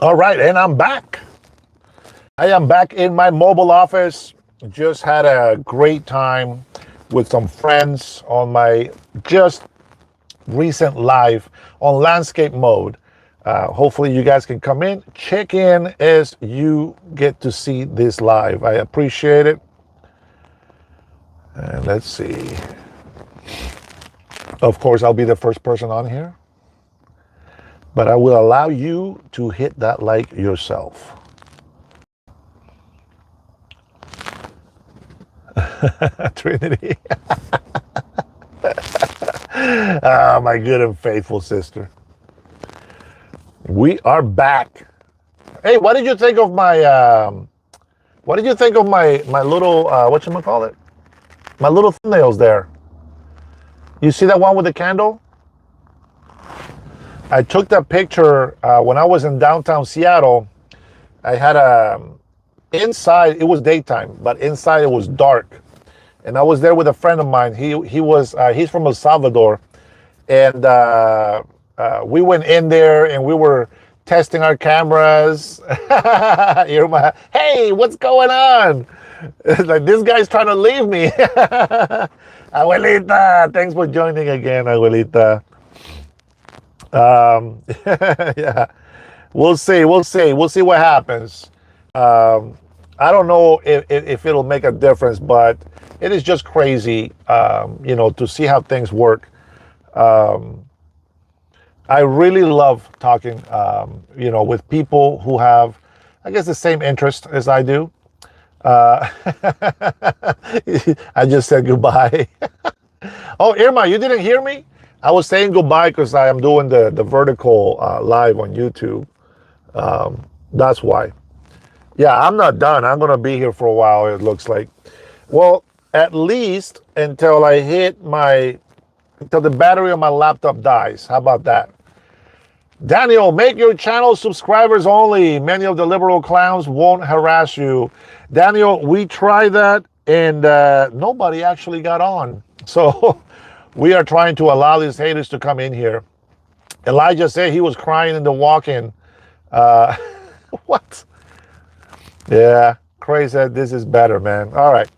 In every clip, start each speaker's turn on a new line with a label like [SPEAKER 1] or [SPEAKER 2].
[SPEAKER 1] All right, and I'm back. I am back in my mobile office. Just had a great time with some friends on my just recent live on landscape mode. Hopefully you guys can come in, check in as you get to see this live. I appreciate it. And let's see. Of course, I'll be the first person on here, but I will allow you to hit that like yourself. Trinity. Ah, my good and faithful sister. We are back. Hey, what did you think of my my little whatchamacallit? My little thumbnails there. You see that one with the candle? I took that picture when I was in downtown Seattle. I had inside it was daytime, but inside it was dark. And I was there with a friend of mine. He's from El Salvador, and we went in there and we were testing our cameras. Hey, what's going on? Like, this guy's trying to leave me. Abuelita, thanks for joining again, Abuelita. Yeah, we'll see what happens. I don't know if it'll make a difference, but it is just crazy, to see how things work. I really love talking, with people who have, I guess, the same interest as I do. I just said goodbye. Oh, Irma, you didn't hear me? I was saying goodbye because I am doing the vertical live on YouTube. That's why. Yeah, I'm not done. I'm going to be here for a while, it looks like. Well, at least until until the battery on my laptop dies. How about that? Daniel, make your channel subscribers only. Many of the liberal clowns won't harass you. Daniel, we tried that and nobody actually got on. So we are trying to allow these haters to come in here. Elijah said he was crying in the walk-in. What? Yeah, Craig said this is better, man. All right,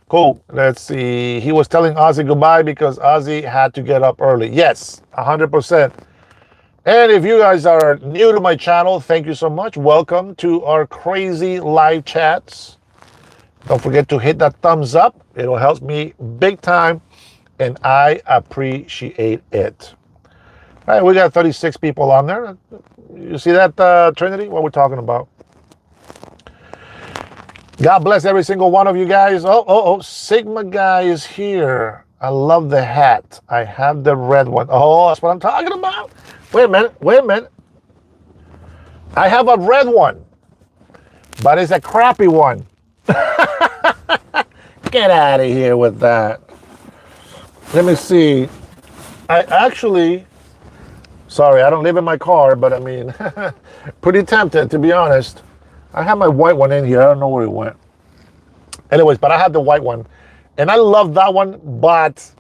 [SPEAKER 1] cool. Let's see. He was telling Ozzy goodbye because Ozzy had to get up early. Yes, 100%. And if you guys are new to my channel, thank you so much. Welcome to our crazy live chats. Don't forget to hit that thumbs up. It'll help me big time, and I appreciate it. All right, we got 36 people on there. You see that, Trinity? What we're talking about? God bless every single one of you guys. Oh, Sigma guy is here. I love the hat. I have the red one. Oh, that's what I'm talking about. Wait a minute. I have a red one, but it's a crappy one. Get out of here with that. Let me see. Sorry, I don't live in my car, but I mean, pretty tempted, to be honest. I have my white one in here. I don't know where it went. Anyways, but I have the white one. And I love that one, but,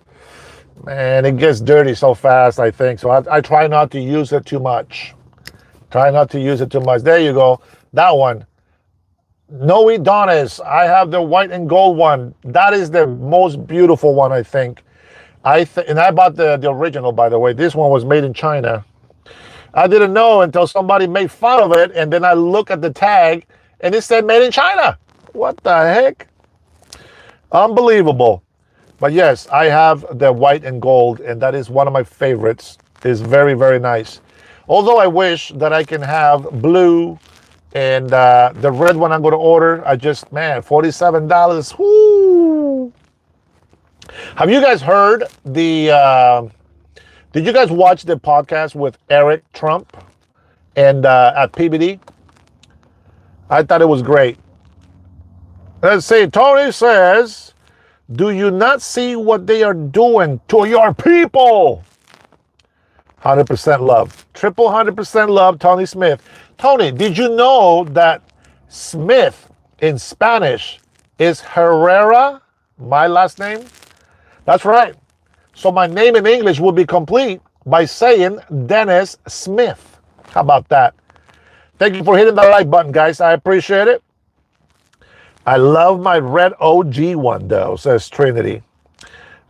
[SPEAKER 1] man, it gets dirty so fast, I think. So I try not to use it too much. There you go. That one. Noe Donis. I have the white and gold one. That is the most beautiful one, I think. And I bought the original, by the way. This one was made in China. I didn't know until somebody made fun of it, and then I look at the tag, and it said made in China. What the heck? Unbelievable. But yes, I have the white and gold, and that is one of my favorites. It's very, very nice. Although I wish that I can have blue and the red one I'm going to order. $47. Woo! Have you guys heard did you guys watch the podcast with Eric Trump and at PBD? I thought it was great. Let's see. Tony says, do you not see what they are doing to your people? 100% love. Triple 100% love, Tony Smith. Tony, did you know that Smith in Spanish is Herrera, my last name? That's right. So my name in English would be complete, by saying Dennis Smith. How about that? Thank you for hitting the like button, guys. I appreciate it. I love my red OG one, though, says Trinity.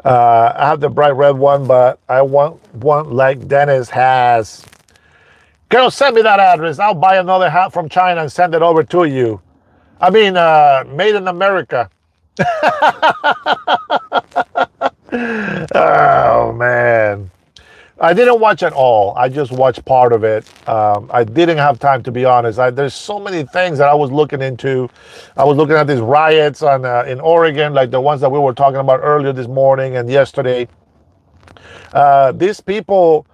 [SPEAKER 1] I have the bright red one, but I want one like Dennis has. Girl, send me that address. I'll buy another hat from China and send it over to you. I mean, made in America. Oh, man. I didn't watch it all. I just watched part of it. I didn't have time, to be honest. There's so many things that I was looking into. I was looking at these riots in Oregon, like the ones that we were talking about earlier this morning and yesterday. These people,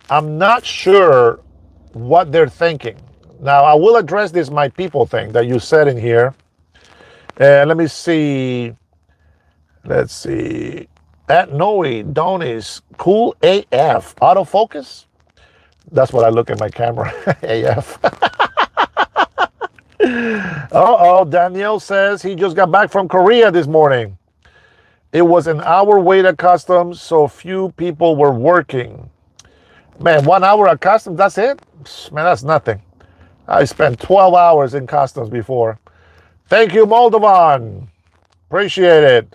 [SPEAKER 1] I'm not sure what they're thinking. Now, I will address this my people thing that you said in here. And let me see. Let's see. At Noe, Donis, cool AF. Autofocus? That's what I look at my camera. AF. Uh-oh, Danielle says he just got back from Korea this morning. It was an hour wait at customs, so few people were working. Man, 1 hour at customs, that's it? Man, that's nothing. I spent 12 hours in customs before. Thank you, Moldovan. Appreciate it.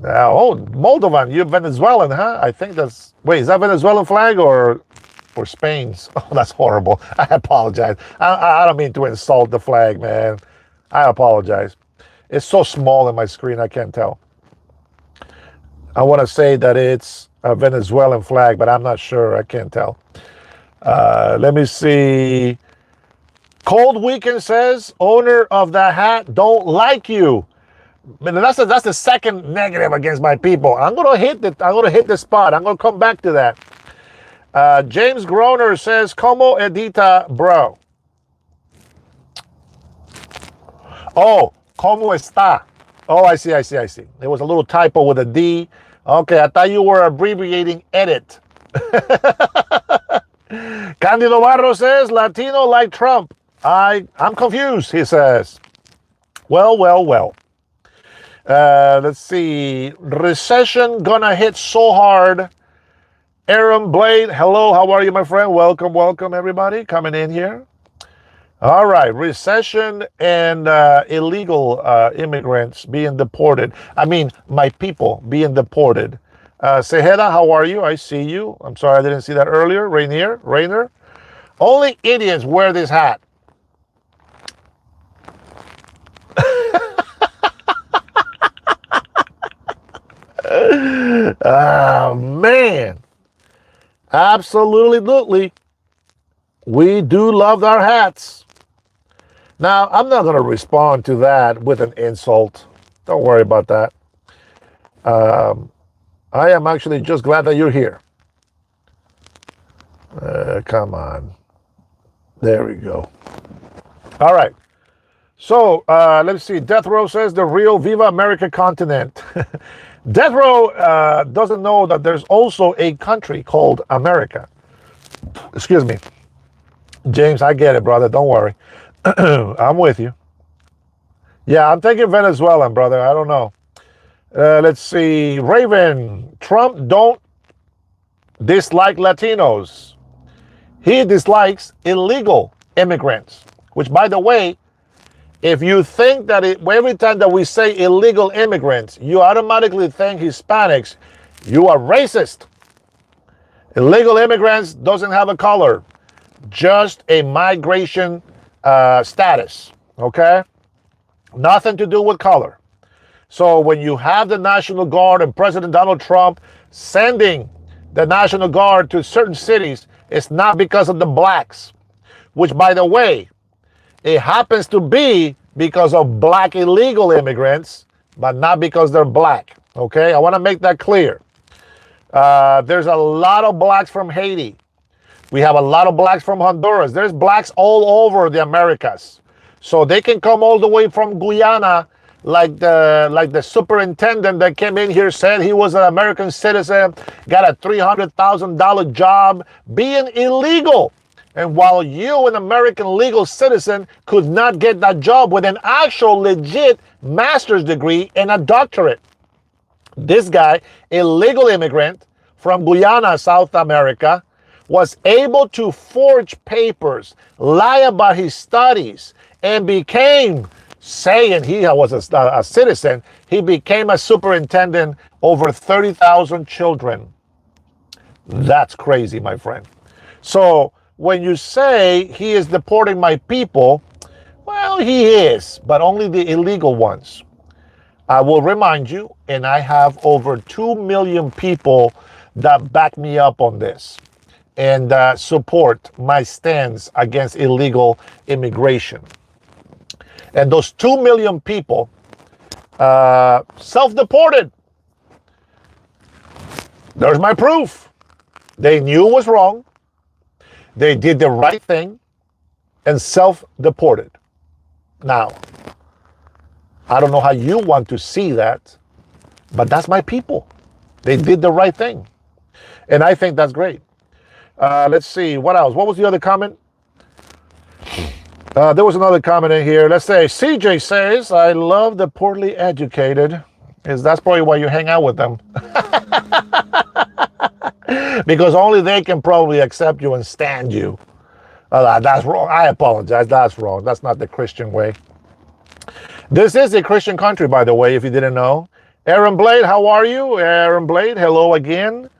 [SPEAKER 1] Oh, Moldovan, you're Venezuelan, huh? I think that's... Wait, is that Venezuelan flag or Spain's? Oh, that's horrible. I apologize. I don't mean to insult the flag, man. I apologize. It's so small in my screen, I can't tell. I want to say that it's a Venezuelan flag, but I'm not sure. I can't tell. Let me see. Cold Weekend says, owner of the hat don't like you. That's the second negative against my people. I'm gonna hit the spot. I'm gonna come back to that. James Groner says, "Como edita, bro?" Oh, como está? Oh, I see. There was a little typo with a D. Okay, I thought you were abbreviating edit. Candido Barro says, Latino like Trump. I'm confused, he says. Well. Let's see. Recession gonna hit so hard. Aaron Blade, hello, how are you, my friend? Welcome, everybody coming in here. All right, recession and illegal immigrants being deported. I mean, my people being deported. Sejeda, how are you? I see you. I'm sorry I didn't see that earlier. Rainer. Only idiots wear this hat. Oh, man. Absolutely. We do love our hats. Now, I'm not going to respond to that with an insult. Don't worry about that. I am actually just glad that you're here. Come on. There we go. All right. So, let's see. Death Row says the real Viva America continent. Death Row doesn't know that there's also a country called America. Excuse me. James, I get it, brother. Don't worry. I'm with you. Yeah, I'm thinking Venezuelan, brother. I don't know. Let's see. Raven, Trump don't dislike Latinos. He dislikes illegal immigrants, which, by the way, if you think that every time that we say illegal immigrants, you automatically think Hispanics, you are racist. Illegal immigrants doesn't have a color, just a migration status, okay? Nothing to do with color. So when you have the National Guard and President Donald Trump sending the National Guard to certain cities, it's not because of the blacks, which, by the way, it happens to be because of black illegal immigrants, but not because they're black, okay? I want to make that clear. There's a lot of blacks from Haiti. We have a lot of blacks from Honduras. There's blacks all over the Americas. So they can come all the way from Guyana, like the superintendent that came in here said he was an American citizen, got a $300,000 job being illegal. And while you, an American legal citizen, could not get that job with an actual legit master's degree and a doctorate. This guy, illegal immigrant from Guyana, South America, was able to forge papers, lie about his studies, and became, saying he was a citizen, he became a superintendent over 30,000 children. That's crazy, my friend. So when you say he is deporting my people, well, he is, but only the illegal ones. I will remind you, and I have over 2 million people that back me up on this and support my stance against illegal immigration. And those 2 million people self-deported. There's my proof. They knew it was wrong. They did the right thing and self-deported. Now, I don't know how you want to see that, but that's my people. They did the right thing. And I think that's great. Let's see, what else? What was the other comment? There was another comment in here. Let's say, CJ says, I love the poorly educated. That's probably why you hang out with them. Because only they can probably accept you and stand you. That's wrong. I apologize. That's wrong. That's not the Christian way. This is a Christian country, by the way, if you didn't know. Aaron Blade, how are you? Aaron Blade, hello again.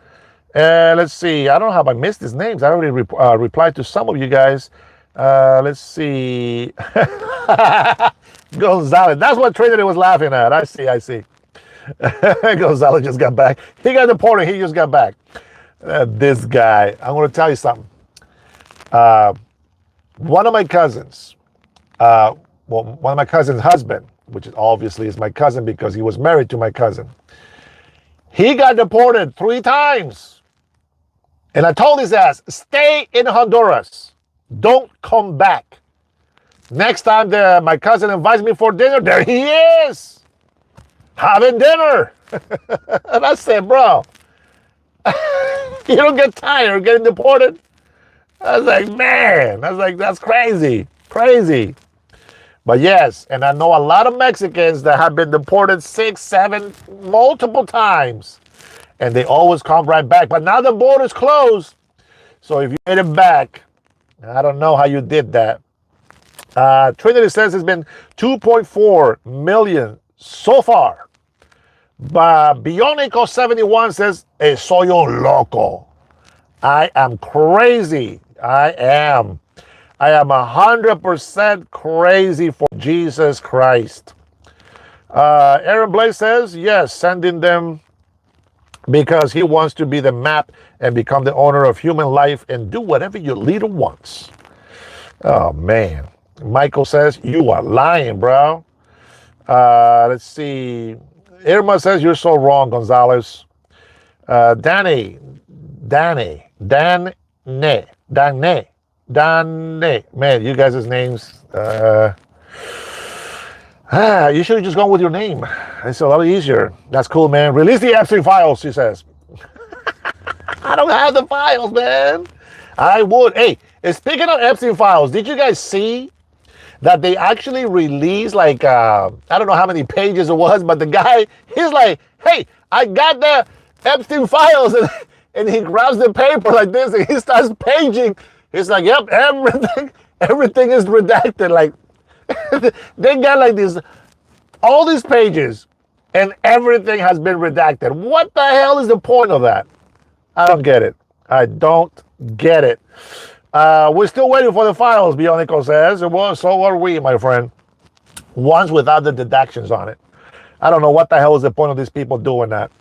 [SPEAKER 1] Let's see. I don't know how I missed his names. I already replied to some of you guys. Let's see. Gonzalez. That's what Trinity was laughing at. I see. Gonzalez just got back. He got deported. He just got back. This guy. I'm going to tell you something. One of my cousins, one of my cousin's husband, which is obviously is my cousin because he was married to my cousin. He got deported 3 times. And I told his ass, stay in Honduras. Don't come back. Next time my cousin invites me for dinner, there he is, having dinner. And I said, bro, you don't get tired of getting deported? I was like, man, that's crazy. But yes, and I know a lot of Mexicans that have been deported 6, 7, multiple times. And they always come right back. But now the border's closed. So if you made it back, I don't know how you did that. Trinity says it's been 2.4 million so far. But Bionico71 says, soy un loco. I am crazy. I am 100% crazy for Jesus Christ. Aaron Blaze says, yes, sending them because he wants to be the map and become the owner of human life and do whatever your leader wants. Oh, man. Michael says, you are lying, bro. Let's see. Irma says, you're so wrong, Gonzalez. Danny. Man, you guys' names. You should have just gone with your name. It's a lot easier. That's cool, man. Release the Epstein files, she says. I don't have the files, man. I would. Hey, speaking of Epstein files, did you guys see that they actually released like, I don't know how many pages it was, but the guy, he's like, hey, I got the Epstein files. And he grabs the paper like this and he starts paging. He's like, yep, everything is redacted. Like, they got like this, all these pages and everything has been redacted. What the hell is the point of that? I don't get it. I don't get it. We're still waiting for the files, Bionico says. Well, so are we, my friend. Ones without the deductions on it. I don't know what the hell is the point of these people doing that.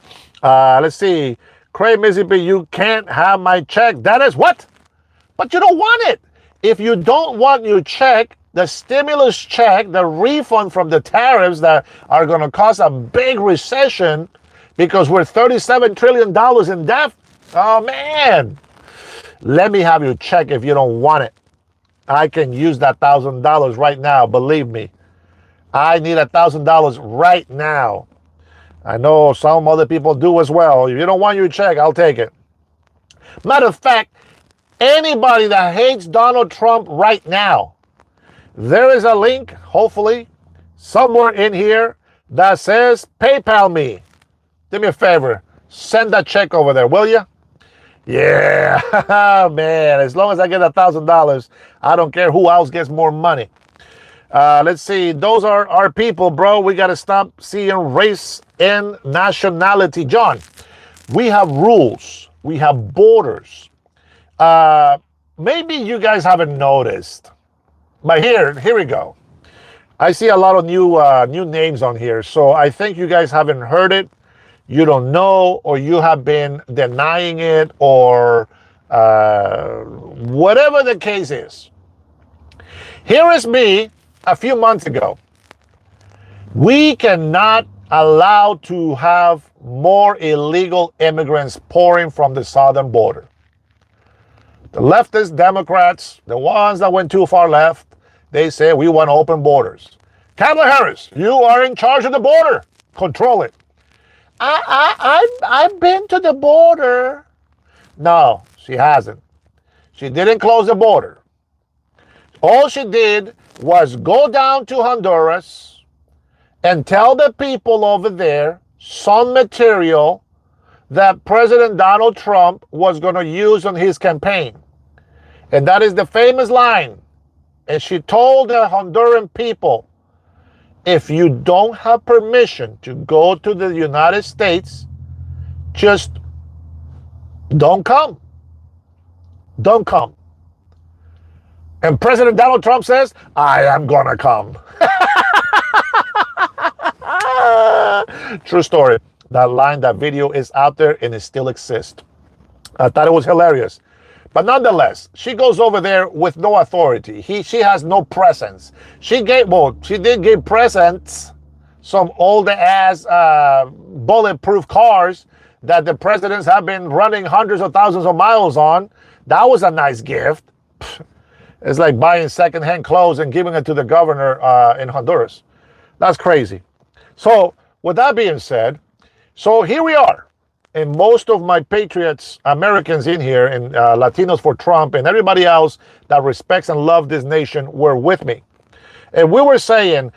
[SPEAKER 1] Let's see. Craig Mississippi, you can't have my check. That is what? But you don't want it. If you don't want your check, the stimulus check, the refund from the tariffs that are going to cause a big recession because we're $37 trillion in debt. Oh, man. Let me have your check if you don't want it. I can use that $1,000 right now. Believe me. I need $1,000 right now. I know some other people do as well. If you don't want your check, I'll take it. Matter of fact, anybody that hates Donald Trump right now, there is a link, hopefully, somewhere in here that says PayPal me. Do me a favor. Send that check over there, will you? Yeah, man. As long as I get $1,000, I don't care who else gets more money. Let's see. Those are our people, bro. We got to stop seeing race and nationality. John, we have rules. We have borders. Maybe you guys haven't noticed, but here we go. I see a lot of new names on here, so I think you guys haven't heard it. You don't know, or you have been denying it, or whatever the case is. Here is me a few months ago. We cannot allow to have more illegal immigrants pouring from the southern border. The leftist Democrats, the ones that went too far left, they say we want open borders. Kamala Harris, you are in charge of the border. Control it. I've been to the border. No, she hasn't. She didn't close the border. All she did was go down to Honduras and tell the people over there some material that President Donald Trump was going to use on his campaign. And that is the famous line. And she told the Honduran people, if you don't have permission to go to the United States, just don't come. Don't come. And President Donald Trump says, I am gonna come. True story. That line, that video is out there and it still exists. I thought it was hilarious. But nonetheless, she goes over there with no authority. She has no presence. She did give presents, some old-ass bulletproof cars that the presidents have been running hundreds of thousands of miles on. That was a nice gift. It's like buying secondhand clothes and giving it to the governor in Honduras. That's crazy. So with that being said, so here we are. And most of my patriots, Americans in here, and Latinos for Trump, and everybody else that respects and loves this nation were with me. And we were saying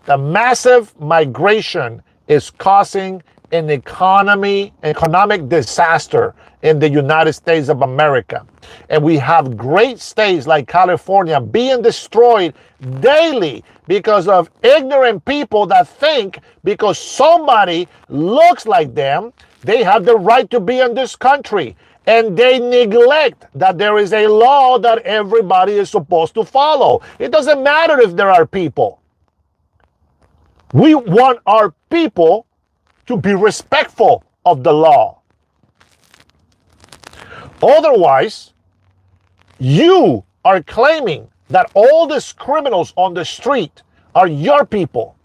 [SPEAKER 1] the massive migration is causing an economic disaster in the United States of America. And we have great states like California being destroyed daily because of ignorant people that think because somebody looks like them, they have the right to be in this country. And they neglect that there is a law that everybody is supposed to follow. It doesn't matter if there are people. We want our people to be respectful of the law. Otherwise, you are claiming that all these criminals on the street are your people.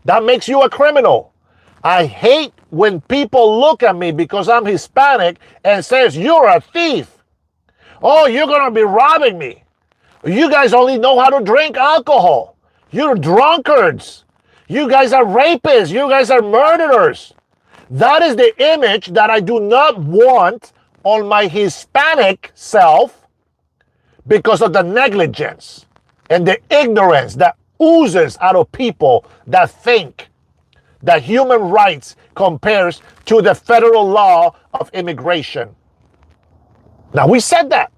[SPEAKER 1] That makes you a criminal. I hate when people look at me because I'm Hispanic and says, you're a thief. Oh, you're going to be robbing me. You guys only know how to drink alcohol. You're drunkards. You guys are rapists. You guys are murderers. That is the image that I do not want on my Hispanic self because of the negligence and the ignorance that oozes out of people that think that human rights compares to the federal law of immigration. Now, we said that.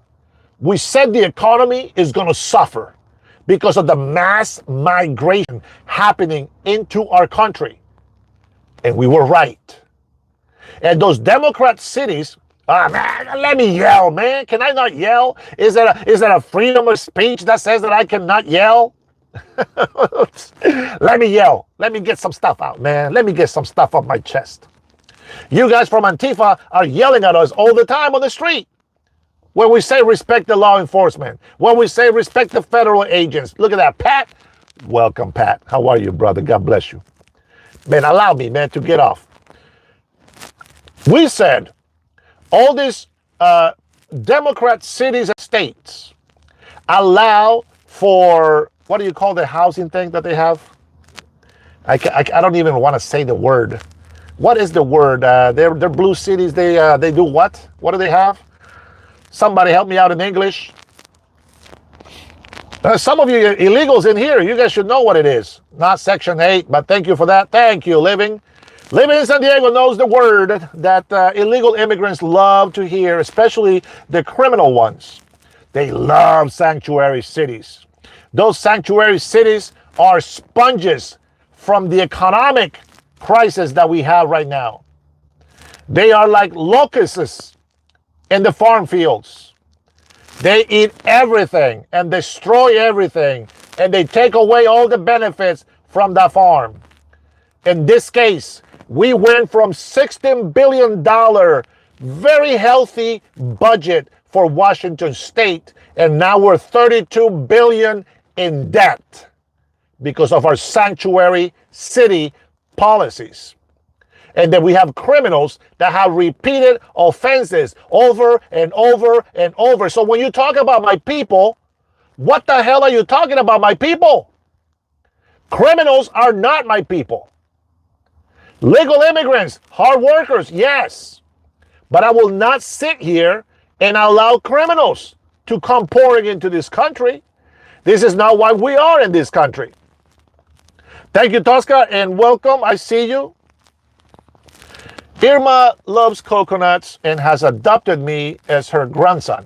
[SPEAKER 1] We said the economy is going to suffer because of the mass migration happening into our country. And we were right. And those Democrat cities, man, let me yell, man. Can I not yell? Is there a freedom of speech that says that I cannot yell? Let me yell. Let me get some stuff out, man. Let me get some stuff off my chest. You guys from Antifa are yelling at us all the time on the street. When we say respect the law enforcement, when we say respect the federal agents. Look at that, Pat. Welcome, Pat. How are you, brother? God bless you. Man, allow me, man, to get off. We said all these Democrat cities and states allow for, what do you call the housing thing that they have? I don't even want to say the word. What is the word? They're blue cities. They do what? What do they have? Somebody help me out in English. Some of you illegals in here, you guys should know what it is. Not Section 8, but thank you for that. Thank you, Living. Living in San Diego knows the word that illegal immigrants love to hear, especially the criminal ones. They love sanctuary cities. Those sanctuary cities are sponges from the economic crisis that we have right now. They are like locusts in the farm fields. They eat everything and destroy everything, and they take away all the benefits from the farm. In this case, we went from $16 billion, very healthy budget for Washington State, and now we're $32 billion in debt because of our sanctuary city policies. And then we have criminals that have repeated offenses over and over and over. So when you talk about my people, what the hell are you talking about, my people? Criminals are not my people. Legal immigrants, hard workers, yes. But I will not sit here and allow criminals to come pouring into this country. This is not why we are in this country. Thank you, Tosca, and welcome. I see you. Irma loves coconuts and has adopted me as her grandson.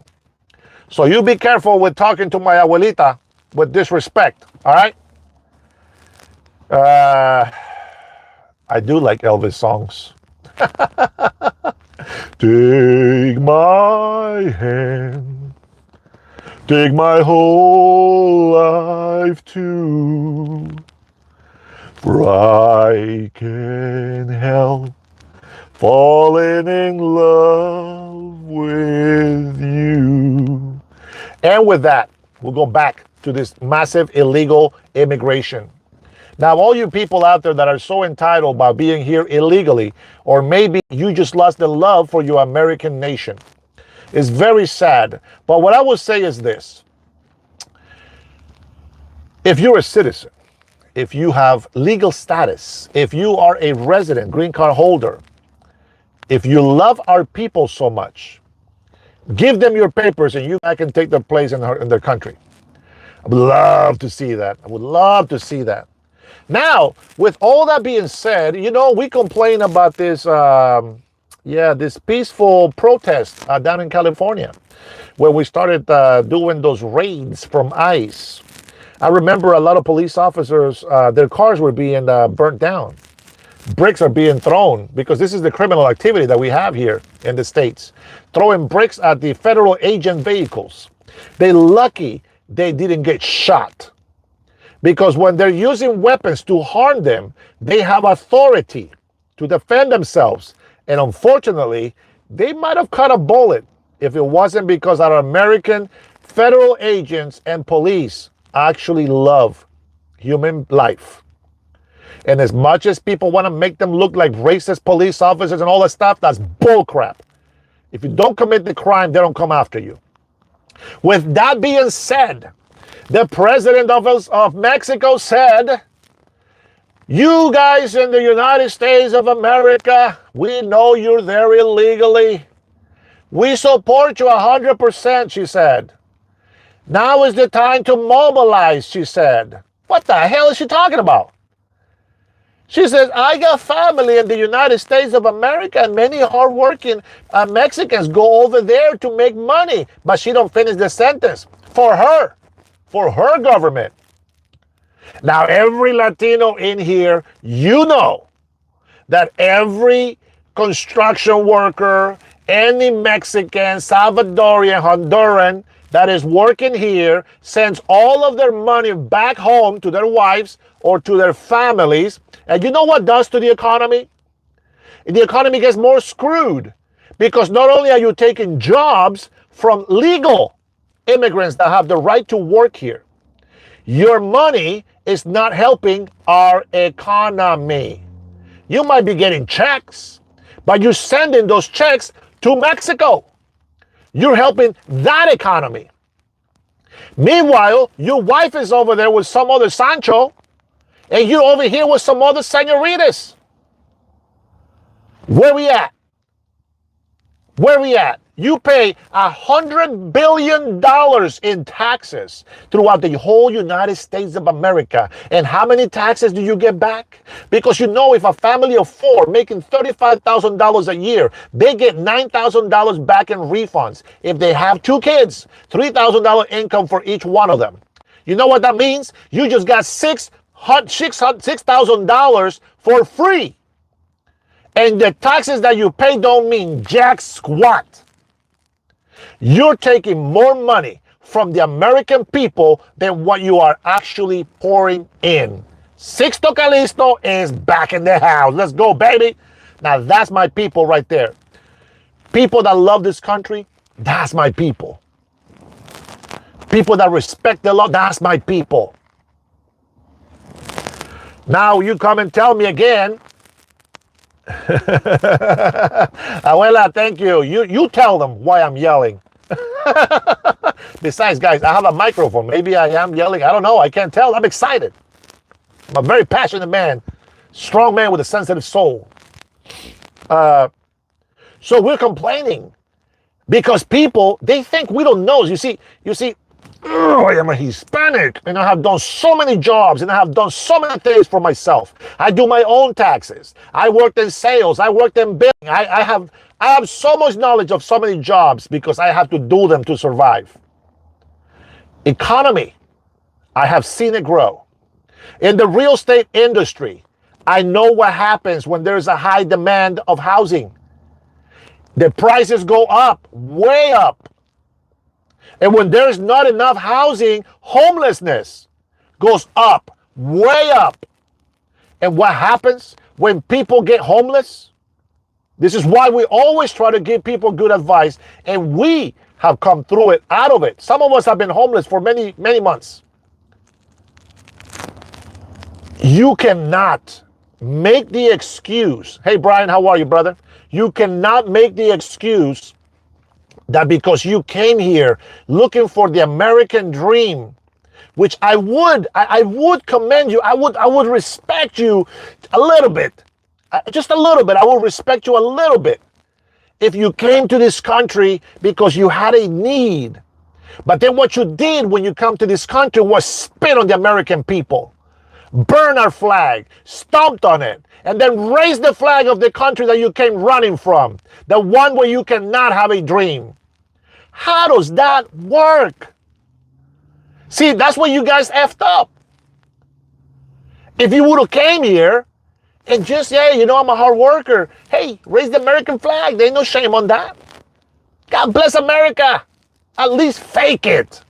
[SPEAKER 1] So you be careful with talking to my abuelita with disrespect, all right? I do like Elvis songs. Take my hand, take my whole life too, for I can't help falling in love with you. And with that, we'll go back to this massive illegal immigration. Now, all you people out there that are so entitled by being here illegally, or maybe you just lost the love for your American nation, it's very sad. But what I will say is this. If you're a citizen, if you have legal status, if you are a resident, green card holder, if you love our people so much, give them your papers and you can take their place in their country. I would love to see that. I would love to see that. Now, with all that being said, you know, we complain about this, this peaceful protest down in California, where we started doing those raids from ICE. I remember a lot of police officers, their cars were being burnt down. Bricks are being thrown because this is the criminal activity that we have here in the States. Throwing bricks at the federal agent vehicles. They're lucky they didn't get shot. Because when they're using weapons to harm them, they have authority to defend themselves. And unfortunately, they might have cut a bullet if it wasn't because our American federal agents and police actually love human life. And as much as people want to make them look like racist police officers and all that stuff, that's bullcrap. If you don't commit the crime, they don't come after you. With that being said, the president of Mexico said, you guys in the United States of America, we know you're there illegally. We support you 100%, she said. Now is the time to mobilize, she said. What the hell is she talking about? She says, I got family in the United States of America, and many hardworking Mexicans go over there to make money. But she don't finish the sentence. For her government. Now, every Latino in here, you know that every construction worker, any Mexican, Salvadorian, Honduran that is working here sends all of their money back home to their wives or to their families. And you know what does to the economy? The economy gets more screwed because not only are you taking jobs from legal immigrants that have the right to work here, your money is not helping our economy. You might be getting checks, but you're sending those checks to Mexico. You're helping that economy. Meanwhile, your wife is over there with some other Sancho, and you're over here with some other senoritas. Where we at? Where we at? You pay $100 billion in taxes throughout the whole United States of America. And how many taxes do you get back? Because you know, if a family of four making $35,000 a year, they get $9,000 back in refunds. If they have two kids, $3,000 income for each one of them. You know what that means? You just got $6,000 for free. And the taxes that you pay don't mean jack squat. You're taking more money from the American people than what you are actually pouring in. Sixto Calisto is back in the house. Let's go, baby. Now, that's my people right there. People that love this country, that's my people. People that respect the law, that's my people. Now, you come and tell me again. Abuela, thank you. You tell them why I'm yelling. Besides, guys, I have a microphone. Maybe I am yelling. I don't know. I can't tell. I'm excited. I'm a very passionate man. Strong man with a sensitive soul. So we're complaining because people, they think we don't know. You see, I am a Hispanic and I have done so many jobs and I have done so many things for myself. I do my own taxes. I worked in sales. I worked in billing. I have so much knowledge of so many jobs because I have to do them to survive. Economy, I have seen it grow. In the real estate industry, I know what happens when there's a high demand of housing. The prices go up, way up. And when there's not enough housing, homelessness goes up, way up. And what happens when people get homeless? This is why we always try to give people good advice, and we have come through it, out of it. Some of us have been homeless for many, many months. You cannot make the excuse. Hey, Brian, how are you, brother? You cannot make the excuse that because you came here looking for the American dream, which I would commend you. I would respect you a little bit, just a little bit. I will respect you a little bit if you came to this country because you had a need. But then what you did when you come to this country was spit on the American people, burn our flag, stomped on it, and then raise the flag of the country that you came running from, the one where you cannot have a dream. How does that work? See, that's where you guys effed up. If you would have came here and just, yeah, I'm a hard worker. Hey, raise the American flag. There ain't no shame on that. God bless America. At least fake it.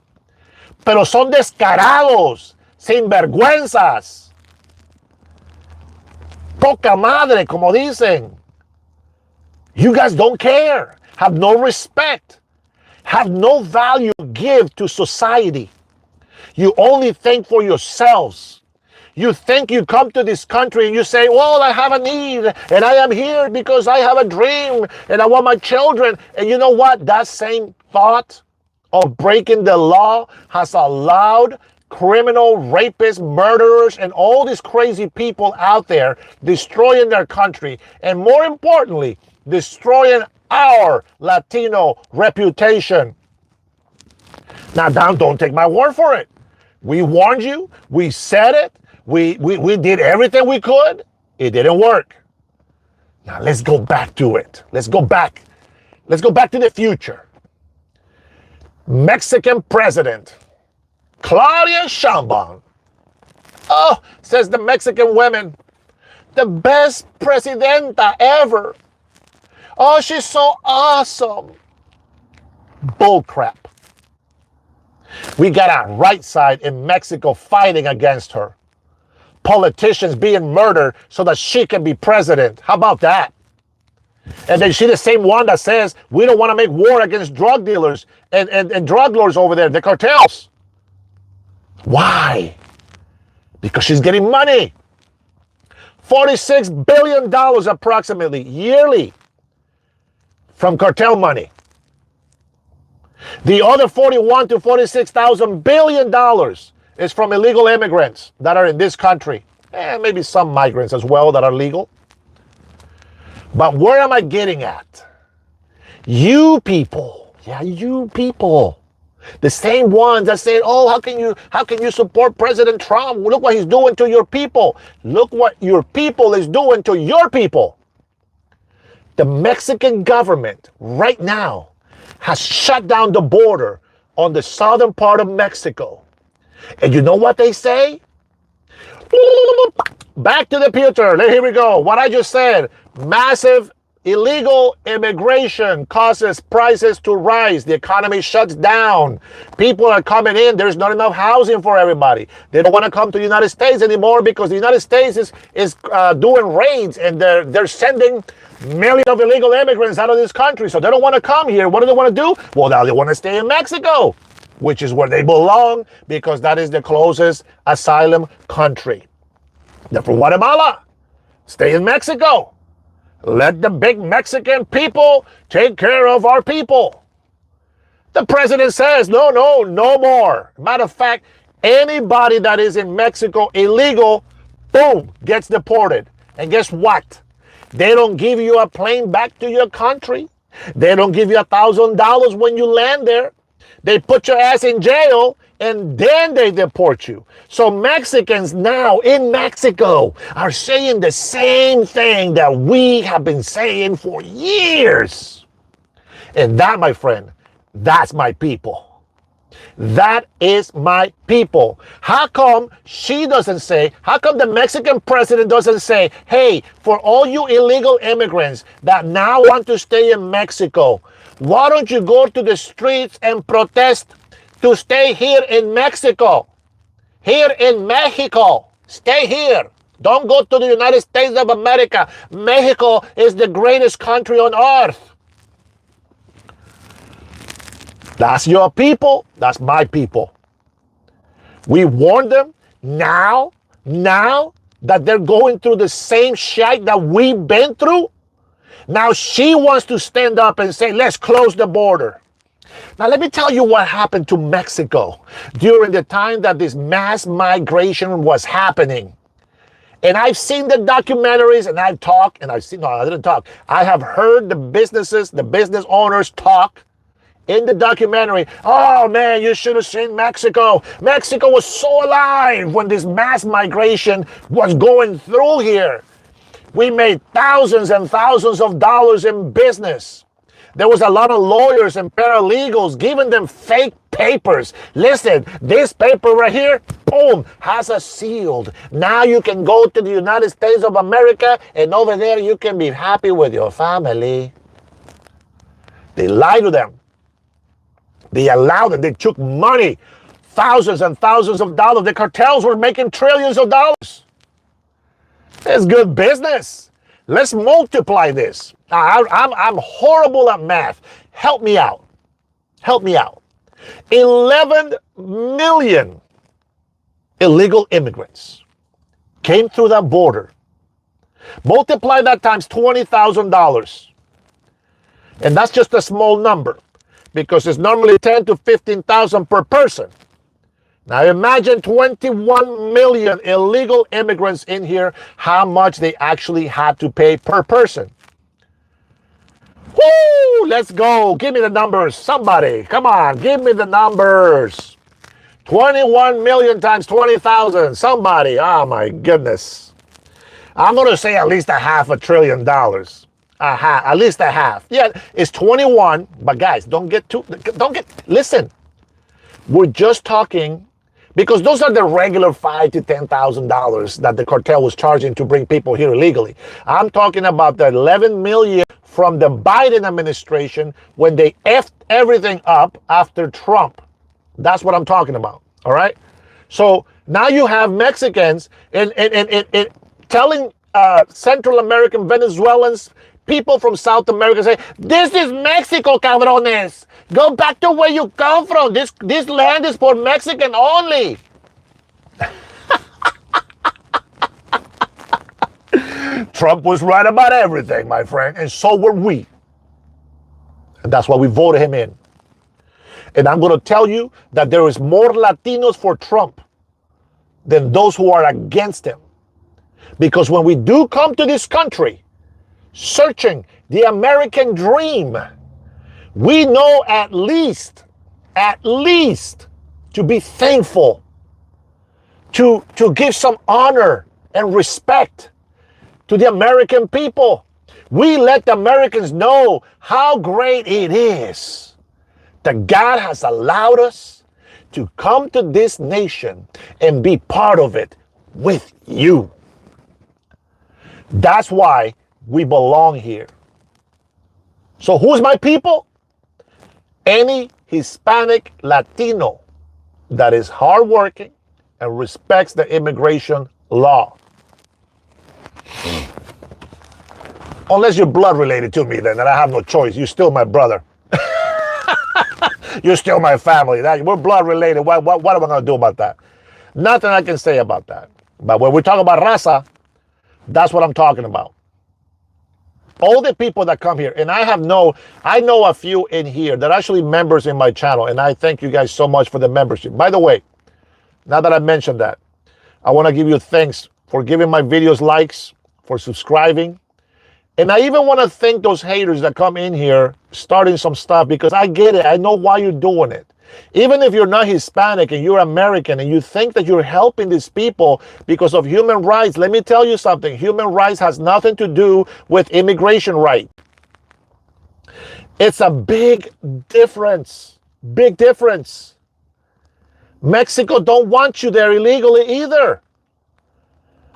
[SPEAKER 1] Pero son descarados, sinvergüenzas. Poca madre, como dicen. You guys don't care. Have no respect. Have no value to give to society. You only think for yourselves. You think you come to this country and you say, well, I have a need and I am here because I have a dream and I want my children. And you know what? That same thought of breaking the law has allowed criminal rapists, murderers, and all these crazy people out there destroying their country. And more importantly, destroying our Latino reputation. Now, don't take my word for it. We warned you. We said it. We did everything we could. It didn't work. Now, let's go back to it. Let's go back. Let's go back to the future. Mexican president, Claudia Sheinbaum. Oh, says the Mexican women, the best presidenta ever. Oh, she's so awesome. Bull crap. We got a right side in Mexico fighting against her. Politicians being murdered so that she can be president. How about that? And then she's the same one that says we don't want to make war against drug dealers and drug lords over there, the cartels. Why? Because she's getting money. $46 billion approximately yearly from cartel money. The other 41 to 46,000 billion dollars is from illegal immigrants that are in this country. And maybe some migrants as well that are legal. But where am I getting at? You people, yeah, you people. The same ones that said, "Oh, how can you support President Trump? Look what he's doing to your people. Look what your people is doing to your people." The Mexican government right now has shut down the border on the southern part of Mexico. And you know what they say? Back to the future. Here we go. What I just said. Massive illegal immigration causes prices to rise. The economy shuts down. People are coming in. There's not enough housing for everybody. They don't want to come to the United States anymore because the United States is doing raids, and they're sending millions of illegal immigrants out of this country. So they don't want to come here. What do they want to do? Well, now they want to stay in Mexico, which is where they belong because that is the closest asylum country. They're from Guatemala. Stay in Mexico. Let the big Mexican people take care of our people. The president says, no more. Matter of fact, anybody that is in Mexico illegal, boom, gets deported. And guess what? They don't give you a plane back to your country. They don't give you $1,000 when you land there. They put your ass in jail and then they deport you. So Mexicans now in Mexico are saying the same thing that we have been saying for years. And that, my friend, that's my people. That is my people. How come how come the Mexican president doesn't say, hey, for all you illegal immigrants that now want to stay in Mexico, why don't you go to the streets and protest to stay here in Mexico? Here in Mexico. Stay here. Don't go to the United States of America. Mexico is the greatest country on earth. That's your people. That's my people. We warned them now that they're going through the same shit that we've been through. Now she wants to stand up and say, let's close the border. Now let me tell you what happened to Mexico during the time that this mass migration was happening. And I've seen the documentaries and I've talked and I've seen, no, I didn't talk. I have heard the business owners talk in the documentary. Oh man, you should have seen Mexico. Mexico was so alive when this mass migration was going through here. We made thousands and thousands of dollars in business. There was a lot of lawyers and paralegals giving them fake papers. Listen, this paper right here, boom, has a seal. Now you can go to the United States of America and over there you can be happy with your family. They lied to them. They allowed them. They took money, thousands and thousands of dollars. The cartels were making trillions of dollars. It's good business. Let's multiply this. I'm horrible at math. Help me out. Help me out. 11 million illegal immigrants came through that border. Multiply that times $20,000. And that's just a small number because it's normally 10 to 15,000 per person. Now imagine 21 million illegal immigrants in here, how much they actually had to pay per person. Woo! Let's go. Give me the numbers. Somebody, come on, give me the numbers. 21 million times 20,000. Somebody, oh my goodness. I'm going to say at least $500 billion. At least a half. Yeah, it's 21, but guys, listen. We're just talking because those are the regular $5,000 to $10,000 that the cartel was charging to bring people here illegally. I'm talking about the 11 million from the Biden administration when they effed everything up after Trump. That's what I'm talking about. All right. So now you have Mexicans and telling Central American Venezuelans, people from South America say, this is Mexico, cabrones. Go back to where you come from. This land is for Mexican only. Trump was right about everything, my friend, and so were we. And that's why we voted him in. And I'm going to tell you that there is more Latinos for Trump than those who are against him. Because when we do come to this country, searching the American dream, We know at least, to be thankful, to give some honor and respect to the American people. We let the Americans know how great it is that God has allowed us to come to this nation and be part of it with you. That's why we belong here. So who's my people? Any Hispanic Latino that is hardworking and respects the immigration law. Unless you're blood related to me, then I have no choice. You're still my brother. You're still my family. We're blood related. What am I going to do about that? Nothing I can say about that. But when we talk about raza, that's what I'm talking about. All the people that come here, and I know a few in here that are actually members in my channel, and I thank you guys so much for the membership. By the way, now that I mentioned that, I want to give you thanks for giving my videos likes, for subscribing. And I even want to thank those haters that come in here starting some stuff, because I get it. I know why you're doing it. Even if you're not Hispanic and you're American and you think that you're helping these people because of human rights, let me tell you something. Human rights has nothing to do with immigration right. It's a big difference. Big difference. Mexico don't want you there illegally either.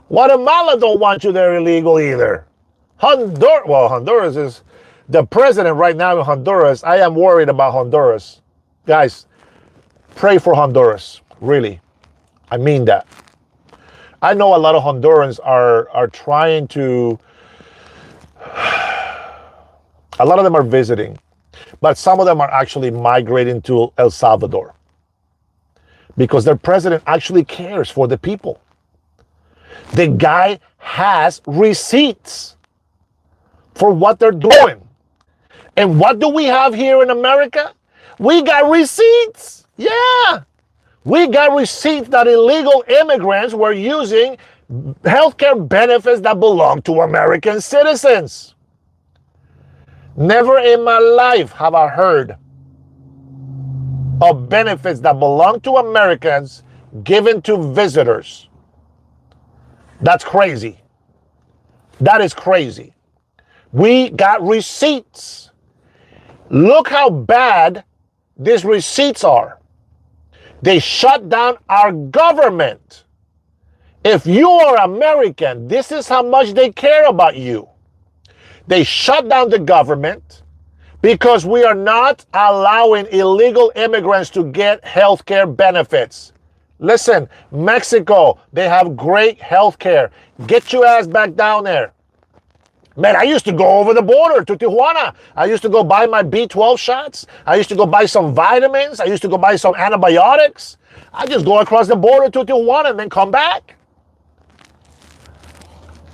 [SPEAKER 1] Guatemala don't want you there illegal either. Honduras is the president right now in Honduras. I am worried about Honduras. Guys, pray for Honduras. Really. I mean that. I know a lot of Hondurans are trying to, a lot of them are visiting, but some of them are actually migrating to El Salvador because their president actually cares for the people. The guy has receipts for what they're doing. And what do we have here in America? We got receipts. Yeah. We got receipts that illegal immigrants were using healthcare benefits that belong to American citizens. Never in my life have I heard of benefits that belong to Americans given to visitors. That's crazy. That is crazy. We got receipts. Look how bad these receipts are. They shut down our government. If you are American, this is how much they care about you. They shut down the government because we are not allowing illegal immigrants to get health care benefits. Listen, Mexico, they have great health care. Get your ass back down there. Man, I used to go over the border to Tijuana. I used to go buy my B12 shots. I used to go buy some vitamins. I used to go buy some antibiotics. I just go across the border to Tijuana and then come back.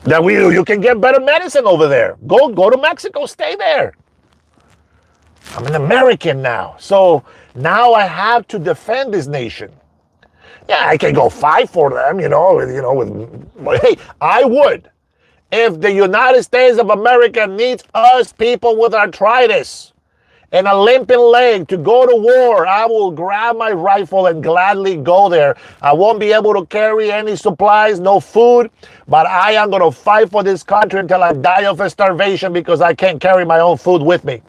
[SPEAKER 1] Then you can get better medicine over there. Go to Mexico, stay there. I'm an American now. So now I have to defend this nation. Yeah, I can go fight for them, hey, I would. If the United States of America needs us people with arthritis and a limping leg to go to war, I will grab my rifle and gladly go there. I won't be able to carry any supplies, no food, but I am going to fight for this country until I die of starvation because I can't carry my own food with me.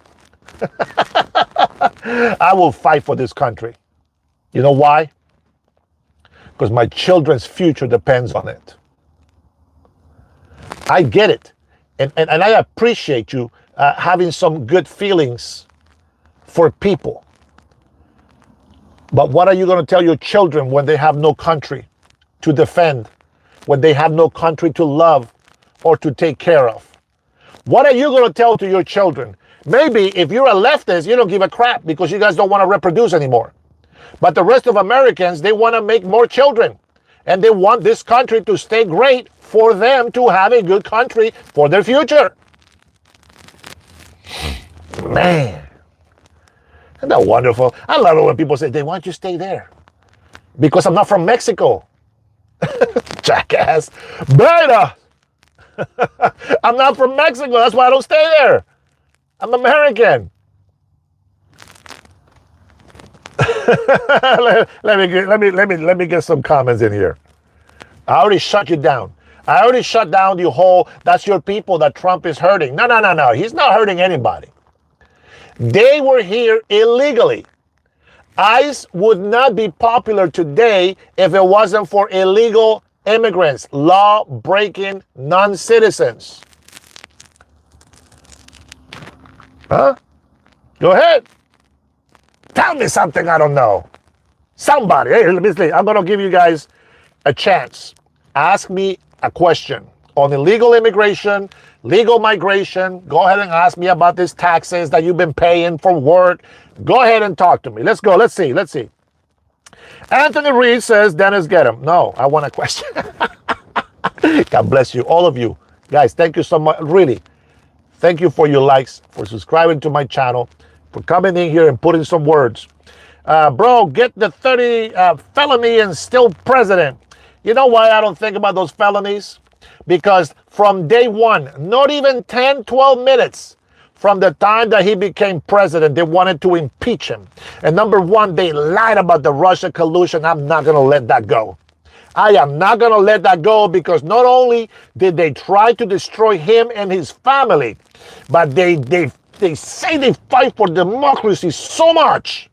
[SPEAKER 1] I will fight for this country. You know why? Because my children's future depends on it. I get it. And I appreciate you having some good feelings for people. But what are you going to tell your children when they have no country to defend, when they have no country to love or to take care of? What are you going to tell to your children? Maybe if you're a leftist, you don't give a crap because you guys don't want to reproduce anymore. But the rest of Americans, they want to make more children. And they want this country to stay great for them to have a good country for their future. Man, isn't that wonderful? I love it when people say, they want you to stay there. Because I'm not from Mexico. Jackass. Beta. I'm not from Mexico. That's why I don't stay there. I'm American. let me get some comments in here. I already shut you down. I already shut down the whole, that's your people that Trump is hurting. No, no, no, no. He's not hurting anybody. They were here illegally. ICE would not be popular today if it wasn't for illegal immigrants, law-breaking non-citizens. Huh? Go ahead. Tell me something I don't know. Somebody. Hey, let me see. I'm going to give you guys a chance. Ask me a question on illegal immigration, legal migration. Go ahead and ask me about these taxes that you've been paying for work. Go ahead and talk to me. Let's go. Let's see. Let's see. Anthony Reed says, Dennis, get him. No, I want a question. God bless you, all of you. Guys, thank you so much. Really, thank you for your likes, for subscribing to my channel, for coming in here and putting some words. Bro, get the 30 felony and still president. You know why I don't think about those felonies? Because from day one, not even 10, 12 minutes from the time that he became president, they wanted to impeach him. And number one, they lied about the Russia collusion. I'm not going to let that go. I am not going to let that go, because not only did they try to destroy him and his family, but they say they fight for democracy so much.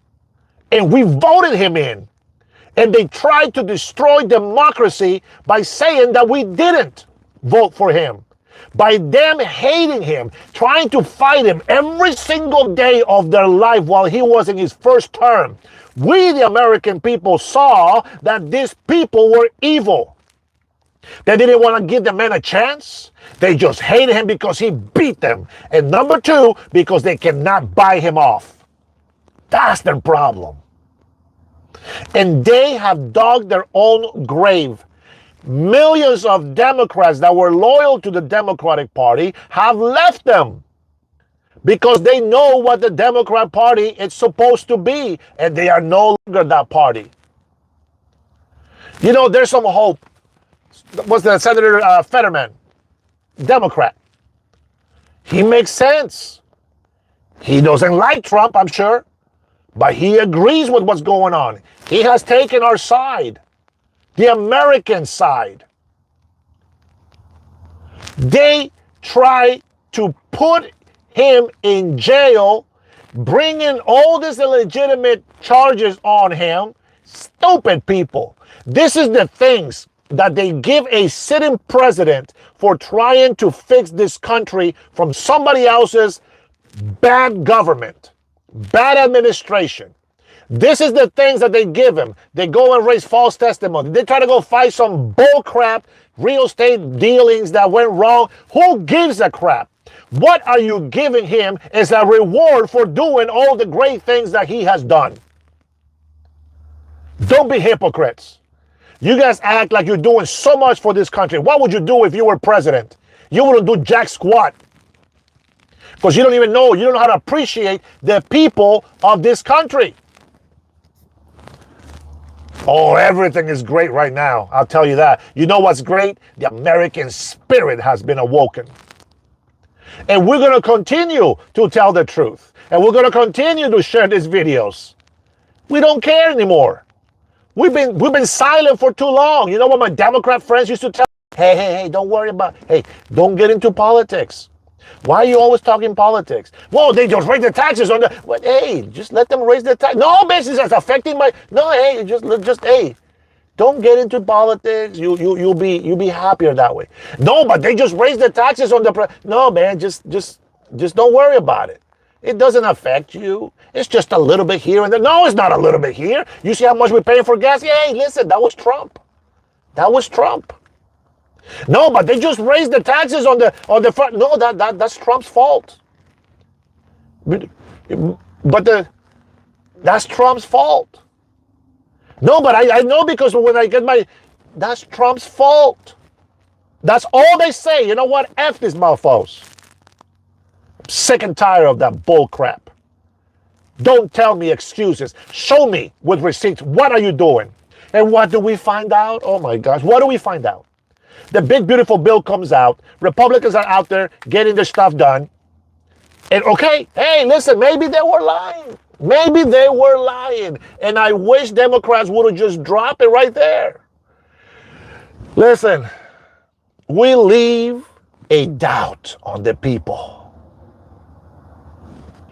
[SPEAKER 1] And we voted him in. And they tried to destroy democracy by saying that we didn't vote for him. By them hating him, trying to fight him every single day of their life while he was in his first term. We, the American people, saw that these people were evil. They didn't want to give the man a chance. They just hated him because he beat them. And number two, because they cannot buy him off. That's their problem. And they have dug their own grave. Millions of Democrats that were loyal to the Democratic Party have left them because they know what the Democrat Party is supposed to be, and they are no longer that party. You know, there's some hope. Was the Senator Fetterman, Democrat? He makes sense. He doesn't like Trump, I'm sure, but he agrees with what's going on. He has taken our side. The American side. They try to put him in jail, bringing all these illegitimate charges on him. Stupid people. This is the things that they give a sitting president for trying to fix this country from somebody else's bad government, bad administration. This is the things that they give him. They go and raise false testimony. They try to go fight some bull crap, real estate dealings that went wrong. Who gives a crap? What are you giving him as a reward for doing all the great things that he has done? Don't be hypocrites. You guys act like you're doing so much for this country. What would you do if you were president? You wouldn't do jack squat. Because you don't even know, you don't know how to appreciate the people of this country. Oh, everything is great right now. I'll tell you that. You know what's great? The American spirit has been awoken. And we're going to continue to tell the truth. And we're going to continue to share these videos. We don't care anymore. We've been silent for too long. You know what my Democrat friends used to tell me? Hey, don't worry about it. Hey, don't get into politics. Why are you always talking politics? Well, they just raise the taxes on the... Well, hey, just let them raise the tax. No, business is affecting my... No, hey, hey, don't get into politics. You'll be happier that way. No, but they just raise the taxes on the... No, man, just don't worry about it. It doesn't affect you. It's just a little bit here and there. No, it's not a little bit here. You see how much we're paying for gas? Yeah, hey, listen, that was Trump. That was Trump. No, but they just raised the taxes on the front. No, that's Trump's fault. But that's Trump's fault. No, but I know, because when I get my, that's Trump's fault. That's all they say. You know what? F these mofos. I'm sick and tired of that bull crap. Don't tell me excuses. Show me with receipts. What are you doing? And what do we find out? Oh my gosh, what do we find out? The big beautiful bill comes out. Republicans are out there getting their stuff done. And okay, hey, listen, maybe they were lying. Maybe they were lying, and I wish Democrats would have just dropped it right there. Listen, we leave a doubt on the people.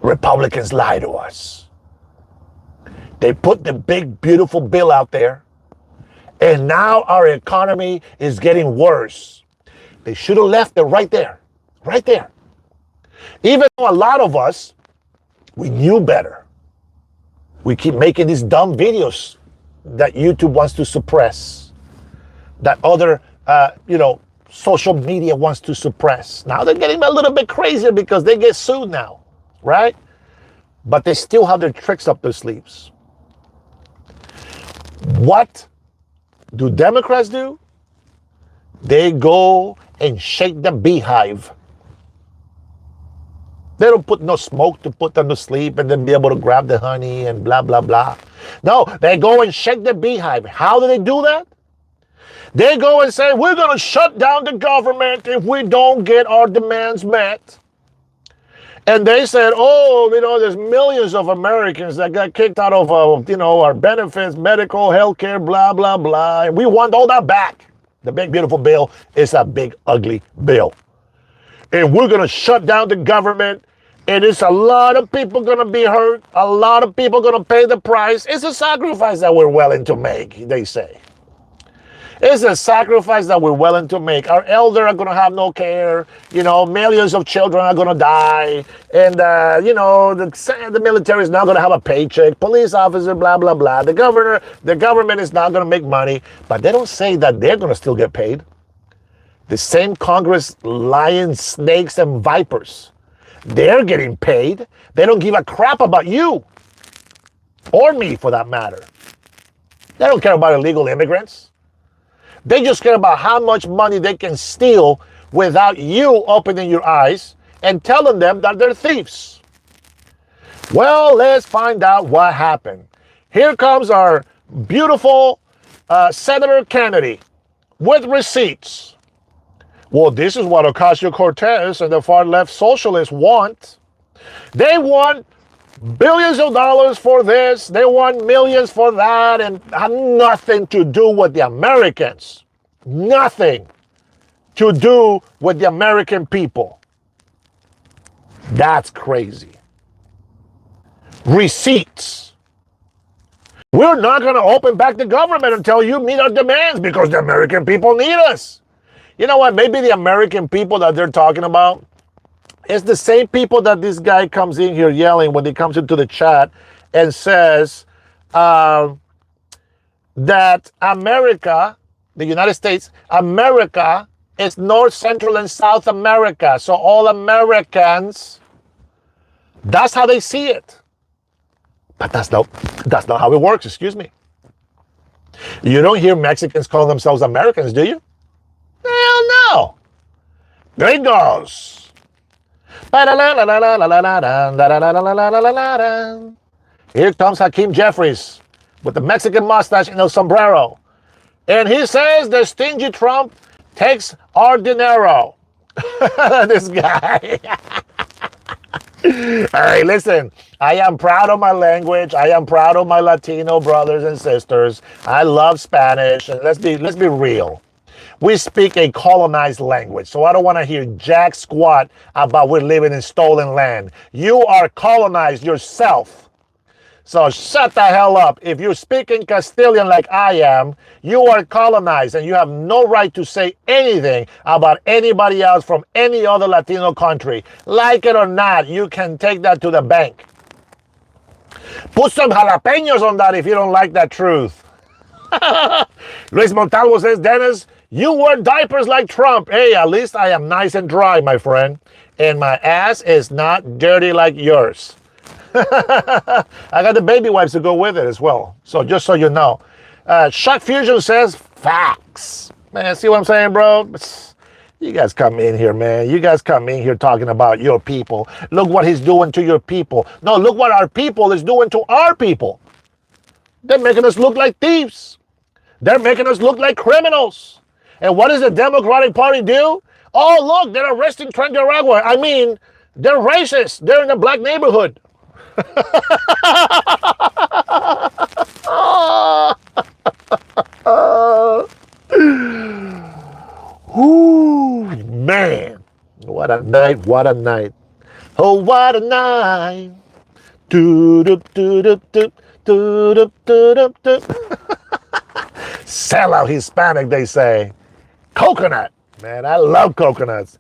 [SPEAKER 1] Republicans lie to us. They put the big, beautiful bill out there, and now our economy is getting worse. They should have left it right there, right there. Even though a lot of us, we knew better. We keep making these dumb videos that YouTube wants to suppress, that other, social media wants to suppress. Now they're getting a little bit crazier because they get sued now, right? But they still have their tricks up their sleeves. What do Democrats do? They go and shake the beehive. They don't put no smoke to put them to sleep and then be able to grab the honey and blah, blah, blah. No, they go and shake the beehive. How do they do that? They go and say, we're going to shut down the government if we don't get our demands met. And they said, there's millions of Americans that got kicked out of, our benefits, medical, healthcare, blah, blah, blah. And we want all that back. The big, beautiful bill is a big, ugly bill. And we're going to shut down the government. And it's a lot of people going to be hurt. A lot of people going to pay the price. It's a sacrifice that we're willing to make, they say. It's a sacrifice that we're willing to make. Our elders are going to have no care. Millions of children are going to die. And, the military is not going to have a paycheck. Police officer, blah, blah, blah. The government is not going to make money. But they don't say that they're going to still get paid. The same Congress lions, snakes, and vipers, they're getting paid. They don't give a crap about you. Or me, for that matter. They don't care about illegal immigrants. They just care about how much money they can steal without you opening your eyes and telling them that they're thieves. Well, let's find out what happened. Here comes our beautiful Senator Kennedy with receipts. Well, this is what Ocasio-Cortez and the far-left socialists want. They want billions of dollars for this. They want millions for that, and have nothing to do with the Americans. Nothing to do with the American people. That's crazy. Receipts. We're not going to open back the government until you meet our demands because the American people need us. You know what? Maybe the American people that they're talking about is the same people that this guy comes in here yelling when he comes into the chat and says that America, the United States, America is North, Central, and South America. So all Americans, that's how they see it. But that's not how it works, excuse me. You don't hear Mexicans call themselves Americans, do you? Hell no. Gringos. Here comes Hakeem Jeffries with the Mexican mustache and el sombrero. And he says the stingy Trump takes our dinero. This guy. Hey, listen, I am proud of my language. I am proud of my Latino brothers and sisters. I love Spanish. And let's be real. We speak a colonized language, so I don't want to hear jack squat about we're living in stolen land. You are colonized yourself. So shut the hell up. If you're speaking Castilian like I am, you are colonized and you have no right to say anything about anybody else from any other Latino country. Like it or not, you can take that to the bank. Put some jalapenos on that if you don't like that truth. Luis Montalvo says, Dennis, you wear diapers like Trump. Hey, at least I am nice and dry, my friend. And my ass is not dirty like yours. I got the baby wipes to go with it as well. So just so you know. Shock Fusion says, facts. Man, see what I'm saying, bro? You guys come in here, man. You guys come in here talking about your people. Look what he's doing to your people. No, look what our people is doing to our people. They're making us look like thieves. They're making us look like criminals. And what does the Democratic Party do? Oh, look, they're arresting Trent Nicaragua. I mean, they're racist. They're in a black neighborhood. Ooh, man. What a night, what a night. Oh, what a night. Doo-doop, doo-doop, doop, doo-doop, doo-doop, doop. Sell out Hispanic, they say. Coconut. Man, I love coconuts.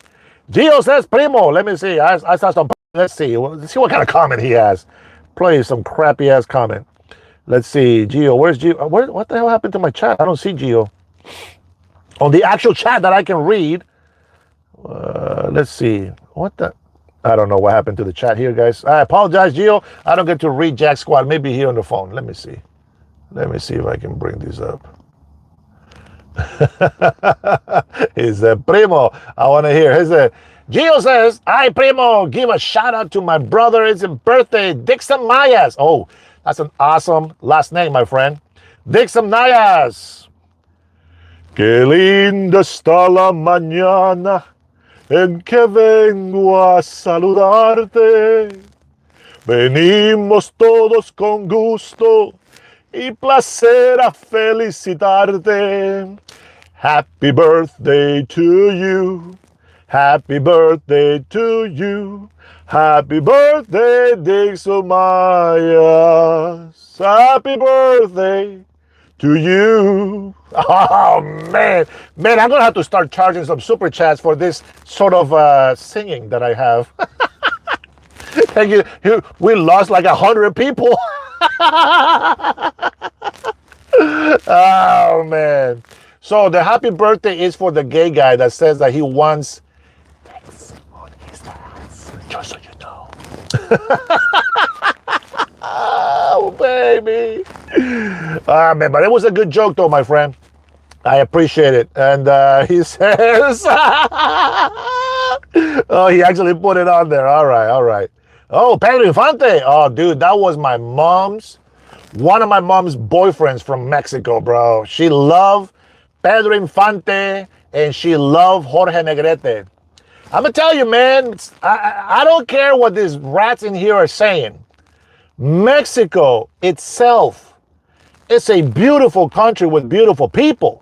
[SPEAKER 1] Gio says primo. Let me see. I saw some. Let's see. Let's see what kind of comment he has. Play some crappy ass comment. Let's see. Gio. Where's Gio? What the hell happened to my chat? I don't see Gio. On the actual chat that I can read. Let's see. What the? I don't know what happened to the chat here, guys. I apologize, Gio. I don't get to read Jack Squad. Maybe here on the phone. Let me see. Let me see if I can bring these up. He said, primo, I want to hear. He said, Gio says, hi, primo, give a shout out to my brother. It's his birthday, Dixon Mayas. Oh, that's an awesome last name, my friend. Dixon Mayas. Qué linda está la mañana en que vengo a saludarte. Venimos todos con gusto y placer a felicitarte. Happy birthday to you. Happy birthday to you. Happy birthday, Dixon Myers. Happy birthday to you. Oh, man. Man, I'm going to have to start charging some super chats for this sort of singing that I have. Thank you. We lost like 100 people. Oh, man. So the happy birthday is for the gay guy that says that he wants X on his ass. Just so you know. Oh, baby. Ah, man, but it was a good joke, though, my friend. I appreciate it. And he says, oh, he actually put it on there. All right, all right. Oh, Pedro Infante. Oh, dude, that was one of my mom's boyfriends from Mexico, bro. She loved Pedro Infante and she loved Jorge Negrete. I'm going to tell you, man, I don't care what these rats in here are saying. Mexico itself is a beautiful country with beautiful people.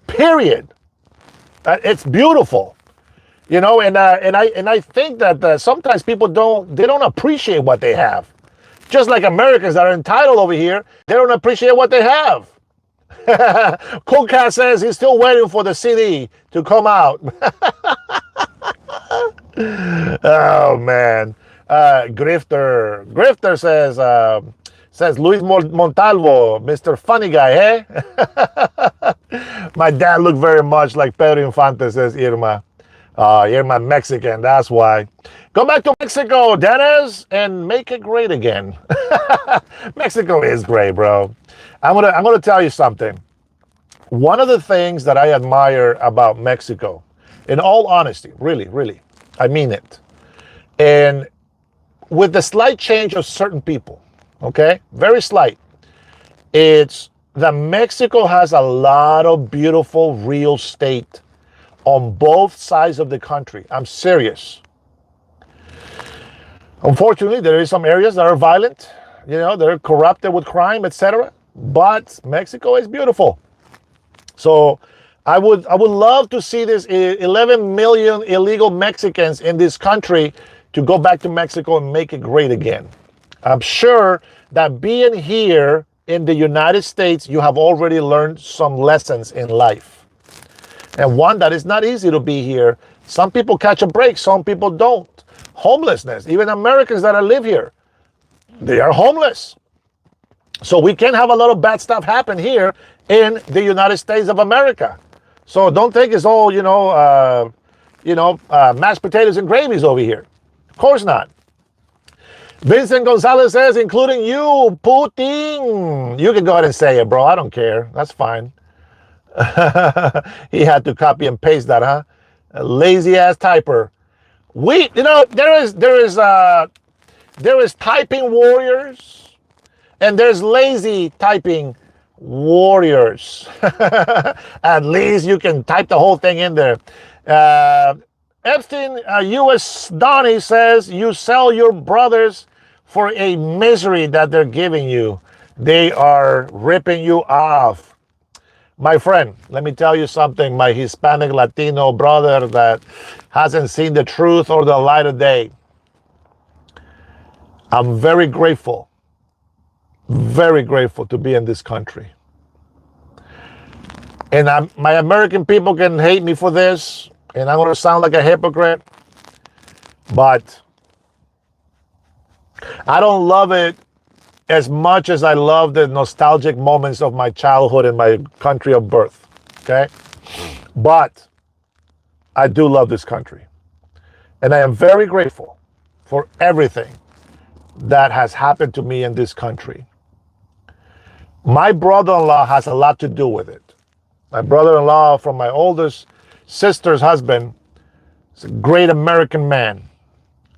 [SPEAKER 1] Period. It's beautiful. You know, and I think that sometimes people don't appreciate what they have. Just like Americans that are entitled over here, they don't appreciate what they have. Cool Cat says he's still waiting for the CD to come out. Oh, man. Grifter says Luis Montalvo, Mr. Funny Guy, eh? My dad looked very much like Pedro Infante, says Irma. Irma Mexican, that's why. Go back to Mexico, Dennis, and make it great again. Mexico is great, bro. I'm gonna tell you something. One of the things that I admire about Mexico, in all honesty, really, I mean it. And with the slight change of certain people, okay, very slight, it's that Mexico has a lot of beautiful real estate on both sides of the country. I'm serious. Unfortunately, there is some areas that are violent, you know, they're corrupted with crime, etc. But Mexico is beautiful. So I would love to see this 11 million illegal Mexicans in this country to go back to Mexico and make it great again. I'm sure that being here in the United States, you have already learned some lessons in life. And one that is not easy to be here. Some people catch a break, some people don't. Homelessness, even Americans that live here, they are homeless. So we can have a lot of bad stuff happen here in the United States of America. So don't think it's all, mashed potatoes and gravies over here. Of course not. Vincent Gonzalez says, including you, Putin. You can go ahead and say it, bro. I don't care. That's fine. He had to copy and paste that, huh? A lazy ass typer. There is typing warriors and there's lazy typing warriors. At least you can type the whole thing in there. Epstein, U.S. Donnie says you sell your brothers for a misery that they're giving you. They are ripping you off. My friend, let me tell you something, my Hispanic Latino brother that hasn't seen the truth or the light of day. I'm very grateful to be in this country. And my American people can hate me for this, and I'm going to sound like a hypocrite, but I don't love it as much as I love the nostalgic moments of my childhood in my country of birth, okay? But I do love this country. And I am very grateful for everything that has happened to me in this country. My brother-in-law has a lot to do with it. My brother-in-law from my oldest sister's husband is a great American man.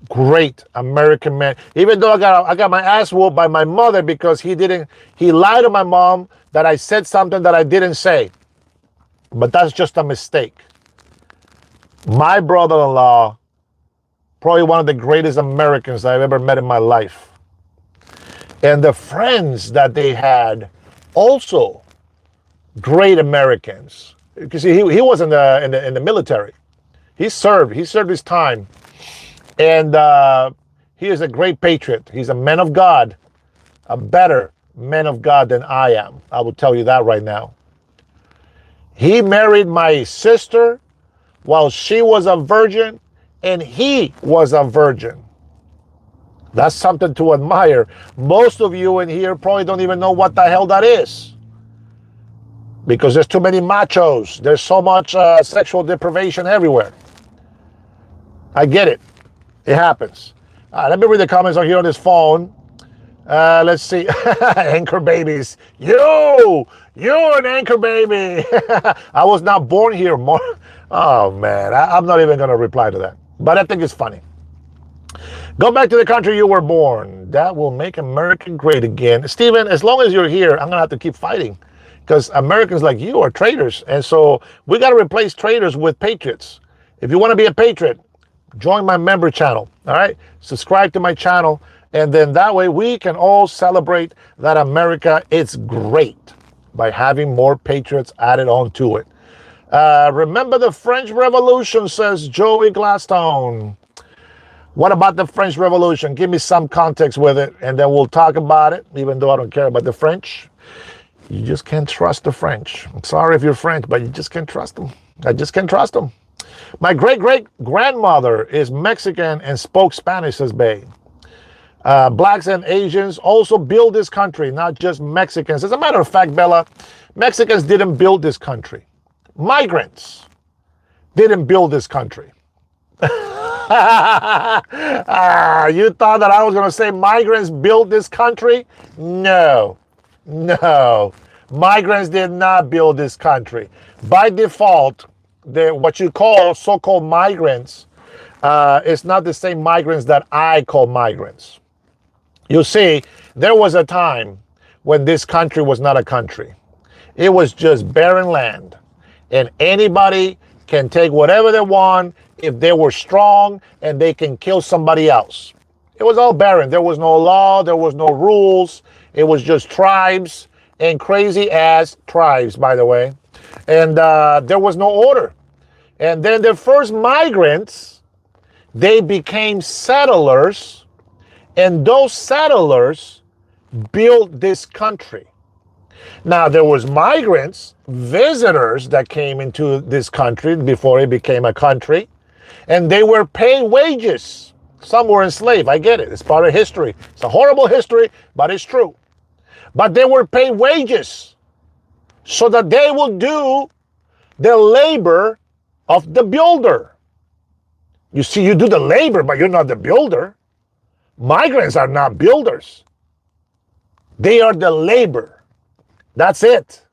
[SPEAKER 1] Great American man. Even though I got my ass whooped by my mother because he lied to my mom that I said something that I didn't say. But that's just a mistake. My brother-in-law, probably one of the greatest Americans I've ever met in my life. And the friends that they had, also great Americans. Because he was in the military. He served his time. And he is a great patriot. He's a man of God, a better man of God than I am. I will tell you that right now. He married my sister while she was a virgin, and he was a virgin. That's something to admire. Most of you in here probably don't even know what the hell that is. Because there's too many machos. There's so much sexual deprivation everywhere. I get it. It happens. Let me read the comments on here on this phone. Let's see. Anchor babies. You're an anchor baby. I was not born here. Oh, man. I'm not even going to reply to that. But I think it's funny. Go back to the country you were born. That will make America great again. Stephen, as long as you're here, I'm going to have to keep fighting. Because Americans like you are traitors. And so we got to replace traitors with patriots. If you want to be a patriot, join my member channel, all right? Subscribe to my channel, and then that way we can all celebrate that America is great by having more patriots added on to it. Remember the French Revolution, says Joey Gladstone. What about the French Revolution? Give me some context with it, and then we'll talk about it, even though I don't care about the French. You just can't trust the French. I'm sorry if you're French, but you just can't trust them. I just can't trust them. My great-great-grandmother is Mexican and spoke Spanish, says Bay. Blacks and Asians also build this country, not just Mexicans. As a matter of fact, Bella, Mexicans didn't build this country. Migrants didn't build this country. You thought that I was going to say migrants built this country? No. Migrants did not build this country. By default, what you call so-called migrants is not the same migrants that I call migrants. You see, there was a time when this country was not a country. It was just barren land. And anybody can take whatever they want if they were strong, and they can kill somebody else. It was all barren. There was no law. There was no rules. It was just tribes, and crazy-ass tribes, by the way. And there was no order. And then the first migrants, they became settlers, and those settlers built this country. Now, there was migrants, visitors that came into this country before it became a country, and they were paid wages. Some were enslaved. I get it. It's part of history. It's a horrible history, but it's true. But they were paid wages so that they will do the labor of the builder. You see, you do the labor, but you're not the builder. Migrants are not builders. They are the labor. That's it.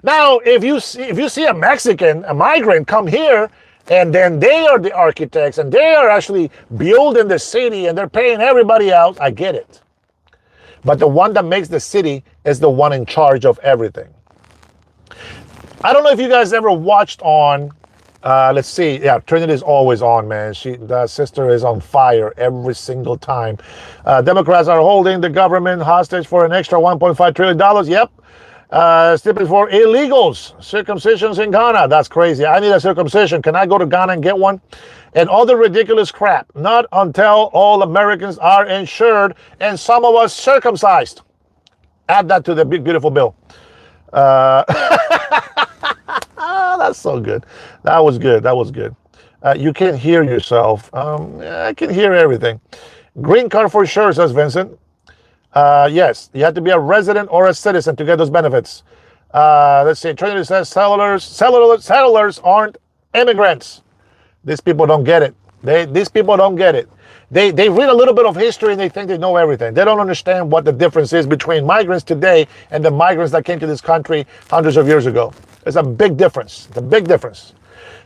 [SPEAKER 1] Now, if you see a Mexican, a migrant come here, and then they are the architects, and they are actually building the city, and they're paying everybody else, I get it. But the one that makes the city is the one in charge of everything. I don't know if you guys ever watched on Let's see. Yeah, Trinity is always on, man. The sister is on fire every single time. Democrats are holding the government hostage for an extra $1.5 trillion. Yep. Stipend for illegals, circumcisions in Ghana. That's crazy. I need a circumcision. Can I go to Ghana and get one? And other ridiculous crap. Not until all Americans are insured and some of us circumcised. Add that to the big, beautiful bill. That's so good. That was good. That was good. You can't hear yourself. I can hear everything. Green card for sure, says Vincent. Yes, you have to be a resident or a citizen to get those benefits. Let's see. Trinity says settlers aren't immigrants. These people don't get it. These people don't get it. They read a little bit of history and they think they know everything. They don't understand what the difference is between migrants today and the migrants that came to this country hundreds of years ago. It's a big difference. It's a big difference.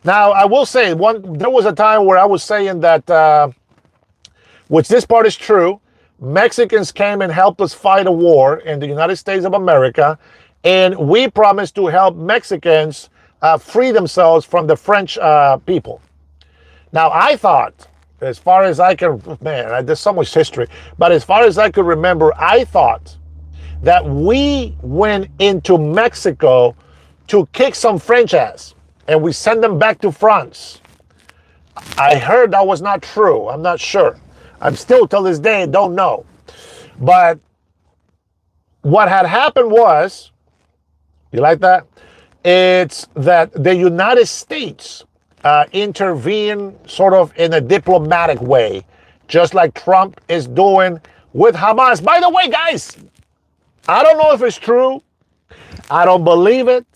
[SPEAKER 1] Now, I will say, there was a time where I was saying that, which this part is true, Mexicans came and helped us fight a war in the United States of America, and we promised to help Mexicans free themselves from the French people. Now, I thought, as far as I can, man, there's so much history, but as far as I could remember, I thought that we went into Mexico to kick some French ass, and we send them back to France. I heard that was not true. I'm not sure. I'm still, till this day, don't know. But what had happened was, you like that? It's that the United States intervened sort of in a diplomatic way, just like Trump is doing with Hamas. By the way, guys, I don't know if it's true. I don't believe it.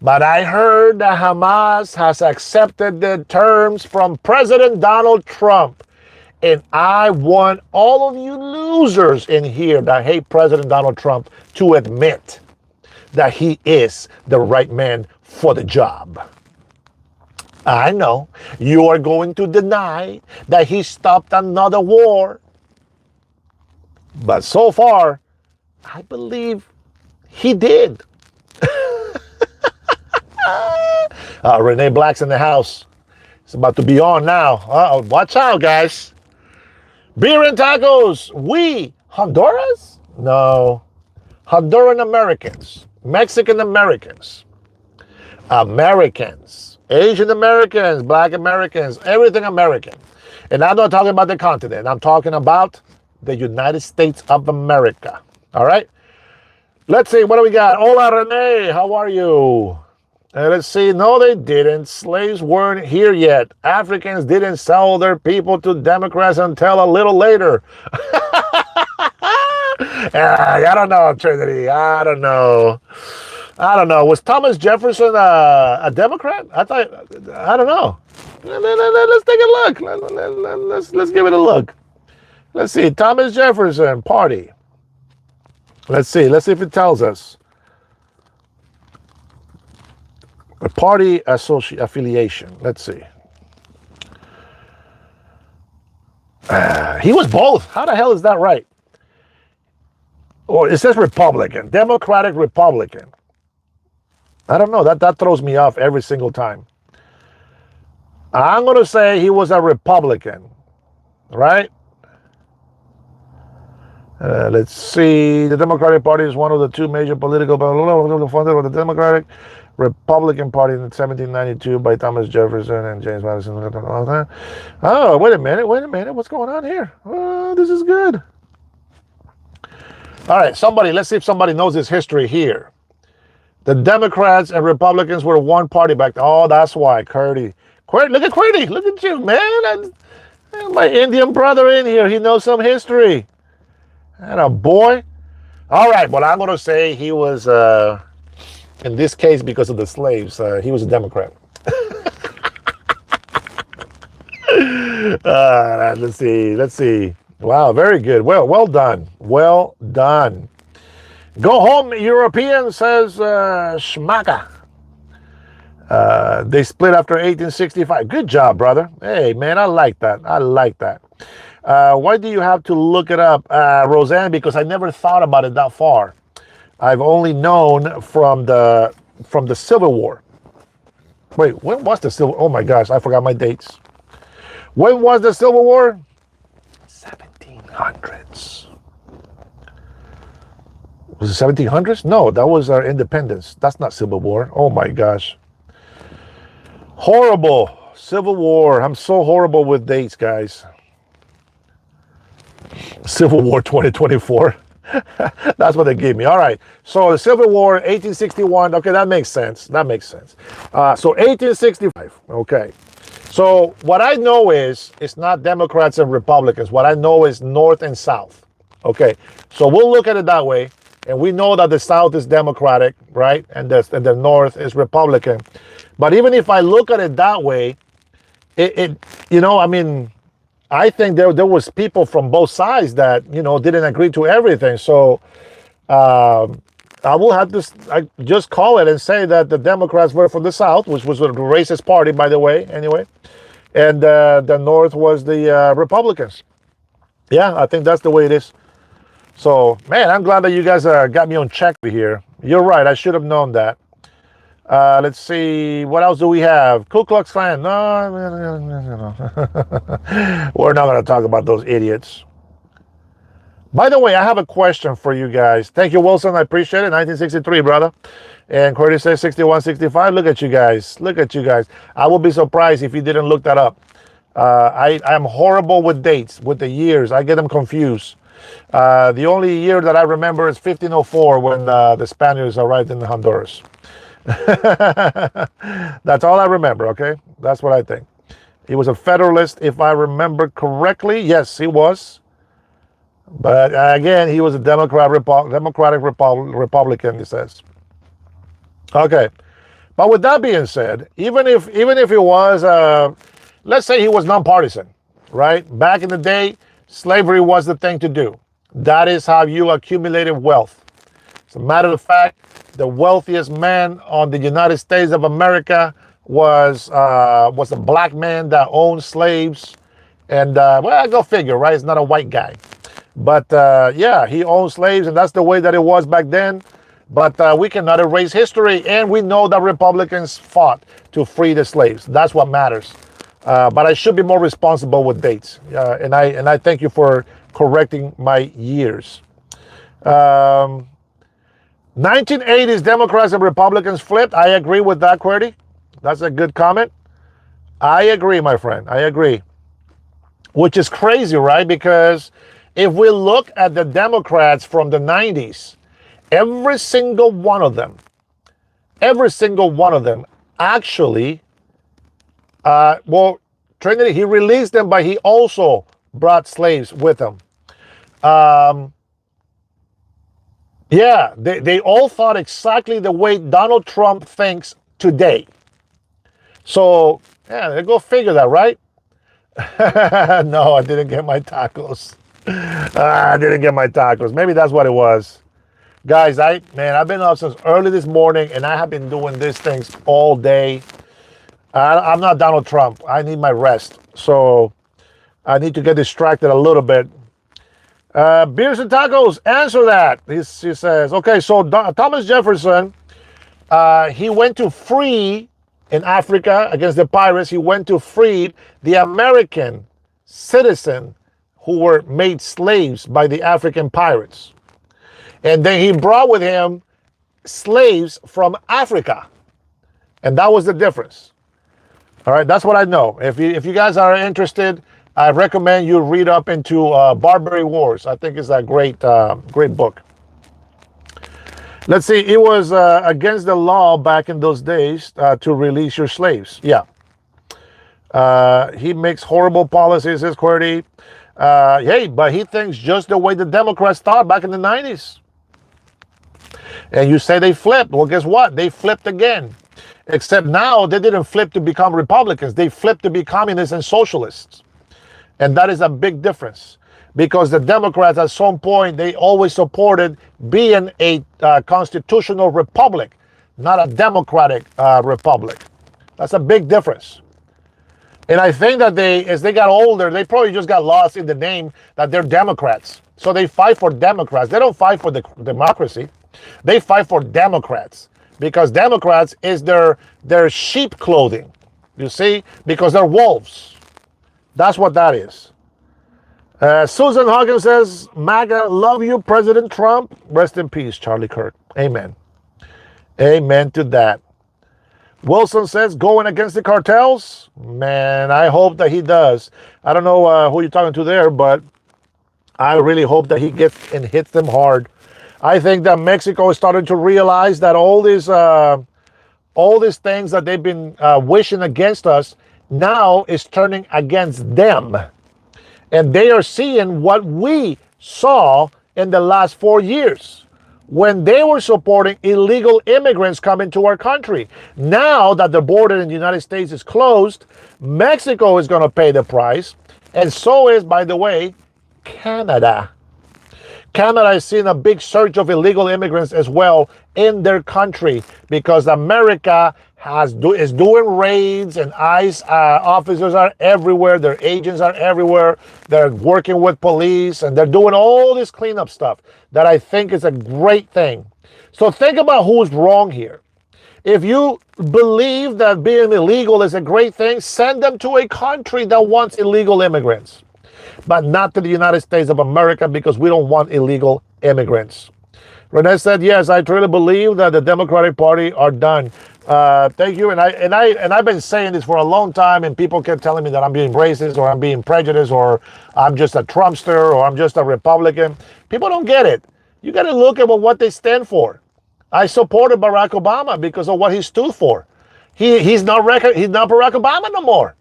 [SPEAKER 1] But I heard that Hamas has accepted the terms from President Donald Trump. And I want all of you losers in here that hate President Donald Trump to admit that he is the right man for the job. I know you are going to deny that he stopped another war. But so far, I believe he did. Renee Black's in the house. It's about to be on now. Watch out, guys. Beer and tacos. Honduras? No. Honduran Americans. Mexican Americans. Americans. Asian Americans. Black Americans. Everything American. And I'm not talking about the continent. I'm talking about the United States of America. All right? Let's see. What do we got? Hola, Renee. How are you? Let's see. No, they didn't. Slaves weren't here yet. Africans didn't sell their people to Democrats until a little later. I don't know, Trinity. I don't know. Was Thomas Jefferson a Democrat? I don't know. Let's take a look. Let's give it a look. Let's see. Thomas Jefferson Party. Let's see if it tells us. A party affiliation. Let's see. He was both. How the hell is that right? Or it says Republican, Democratic Republican. I don't know. That throws me off every single time. I'm going to say he was a Republican, right? Let's see. The Democratic Party is one of the two major political funded by the Democratic Republican Party in 1792 by Thomas Jefferson and James Madison. Oh, wait a minute. What's going on here? Oh, this is good. All right, let's see if somebody knows this history here. The Democrats and Republicans were one party back then. Oh, that's why. Curdy. Look at Curdy. Look at you, man. My Indian brother in here. He knows some history. And a boy. All right, well, I'm going to say he was, in this case, because of the slaves, he was a Democrat. Let's see. Wow, very good. Well done. Well done. Go home, European, says Schmaka. They split after 1865. Good job, brother. Hey, man, I like that. Why do you have to look it up, Roseanne? Because I never thought about it that far. I've only known from the Civil War. Wait, when was the Civil? Oh my gosh, I forgot my dates. When was the Civil War? 1700s. Was it 1700s? No, that was our independence. That's not Civil War. Oh my gosh. Horrible. Civil War. I'm so horrible with dates, guys. Civil War 2024. That's what they gave me. All right. So the Civil War, 1861. Okay, that makes sense. That makes sense. So 1865. Okay. So what I know is it's not Democrats and Republicans. What I know is North and South. Okay. So we'll look at it that way. And we know that the South is Democratic, right? And the North is Republican. But even if I look at it that way, I mean, I think there was people from both sides that, didn't agree to everything. So I will have to just call it and say that the Democrats were from the South, which was a racist party, by the way, anyway. And the North was the Republicans. Yeah, I think that's the way it is. So, man, I'm glad that you guys got me on check here. You're right. I should have known that. Let's see. What else do we have? Ku Klux Klan. No. We're not going to talk about those idiots. By the way, I have a question for you guys. Thank you, Wilson. I appreciate it. 1963, brother. And Curtis says 6165. Look at you guys. Look at you guys. I will be surprised if you didn't look that up. I'm horrible with dates, with the years. I get them confused. The only year that I remember is 1504 when the Spaniards arrived in Honduras. That's all I remember, okay? That's what I think. He was a Federalist, if I remember correctly. Yes, he was. But again, he was a Democratic Republican, he says. Okay. But with that being said, even if it was, let's say he was nonpartisan, right? Back in the day, slavery was the thing to do. That is how you accumulated wealth. As a matter of fact, the wealthiest man on the United States of America was a black man that owned slaves. And, well, go figure, right? It's not a white guy. But, yeah, he owned slaves, and that's the way that it was back then. But we cannot erase history, and we know that Republicans fought to free the slaves. That's what matters. But I should be more responsible with dates. And I thank you for correcting my years. 1980s Democrats and Republicans flipped. I agree with that, QWERTY. That's a good comment. I agree, my friend. I agree. Which is crazy, right? Because if we look at the Democrats from the 90s, every single one of them actually, Trinity, he released them, but he also brought slaves with him. Yeah, they all thought exactly the way Donald Trump thinks today. So, yeah, go figure that, right? No, I didn't get my tacos. I didn't get my tacos. Maybe that's what it was. Guys, I've been up since early this morning, and I have been doing these things all day. I'm not Donald Trump. I need my rest. So I need to get distracted a little bit. Beers and tacos, answer that. He says, okay, so Thomas Jefferson, he went to free in Africa against the pirates. He went to free the American citizen who were made slaves by the African pirates. And then he brought with him slaves from Africa. And that was the difference. All right, that's what I know. If you guys are interested, I recommend you read up into Barbary Wars. I think it's a great book. Let's see. It was against the law back in those days to release your slaves. Yeah. He makes horrible policies, says QWERTY. Hey, but he thinks just the way the Democrats thought back in the 90s. And you say they flipped. Well, guess what? They flipped again. Except now they didn't flip to become Republicans. They flipped to be communists and socialists. And that is a big difference. Because the Democrats at some point, they always supported being a constitutional republic, not a democratic republic. That's a big difference. And I think that as they got older, they probably just got lost in the name that they're Democrats. So they fight for Democrats. They don't fight for the democracy. They fight for Democrats. because Democrats is their sheep clothing. You see, because they're wolves. That's what that is. Susan Hawkins says, MAGA, love you, President Trump. Rest in peace, Charlie Kirk. Amen. Amen to that. Wilson says, going against the cartels. Man, I hope that he does. I don't know who you're talking to there, but I really hope that he gets and hits them hard. I think that Mexico is starting to realize that all these things that they've been wishing against us now is turning against them. And they are seeing what we saw in the last 4 years when they were supporting illegal immigrants coming to our country. Now that the border in the United States is closed, Mexico is going to pay the price. And so is, by the way, Canada. Canada is seeing a big surge of illegal immigrants as well in their country because America is doing raids, and ICE officers are everywhere. Their agents are everywhere. They're working with police, and they're doing all this cleanup stuff that I think is a great thing. So think about who's wrong here. If you believe that being illegal is a great thing, send them to a country that wants illegal immigrants, but not to the United States of America, because we don't want illegal immigrants. Renee said, yes, I truly believe that the Democratic Party are done. Thank you. And I've been saying this for a long time, and people kept telling me that I'm being racist, or I'm being prejudiced, or I'm just a Trumpster, or I'm just a Republican. People don't get it. You got to look at what they stand for. I supported Barack Obama because of what he stood for. He's not Barack Obama no more.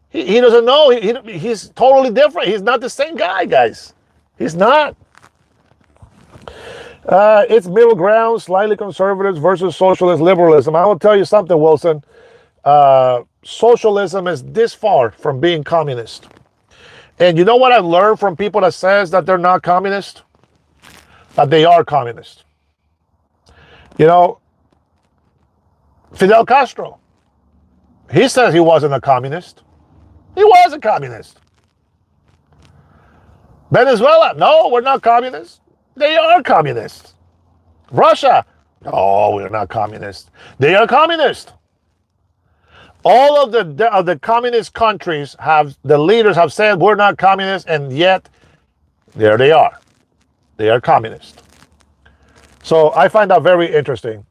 [SPEAKER 1] He doesn't know. He's totally different. He's not the same guy, guys. He's not. It's middle ground, slightly conservatives versus socialist liberalism. I will tell you something, Wilson. Socialism is this far from being communist. And you know what I've learned from people that says that they're not communist? That they are communist. You know, Fidel Castro, he says he wasn't a communist. He was a communist. Venezuela, no, we're not communists. They are communists. Russia, oh, we're not communists. They are communists. All of the communist countries the leaders have said we're not communists, and yet there they are. They are communist. So I find that very interesting.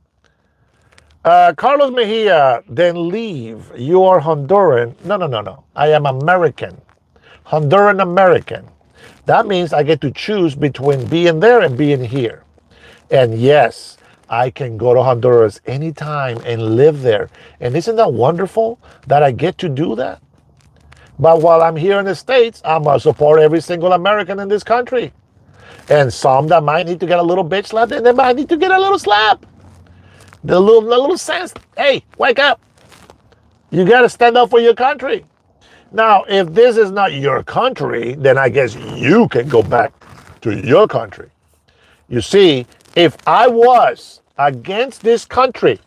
[SPEAKER 1] Carlos Mejia, then leave. You are Honduran. No. I am American. Honduran American. That means I get to choose between being there and being here. And yes, I can go to Honduras anytime and live there. And isn't that wonderful that I get to do that? But while I'm here in the States, I'm going to support every single American in this country. And some that might need to get a little bitch slap, and they might need to get a little slap. The little sense, hey, wake up. You got to stand up for your country. Now, if this is not your country, then I guess you can go back to your country. You see, if I was against this country,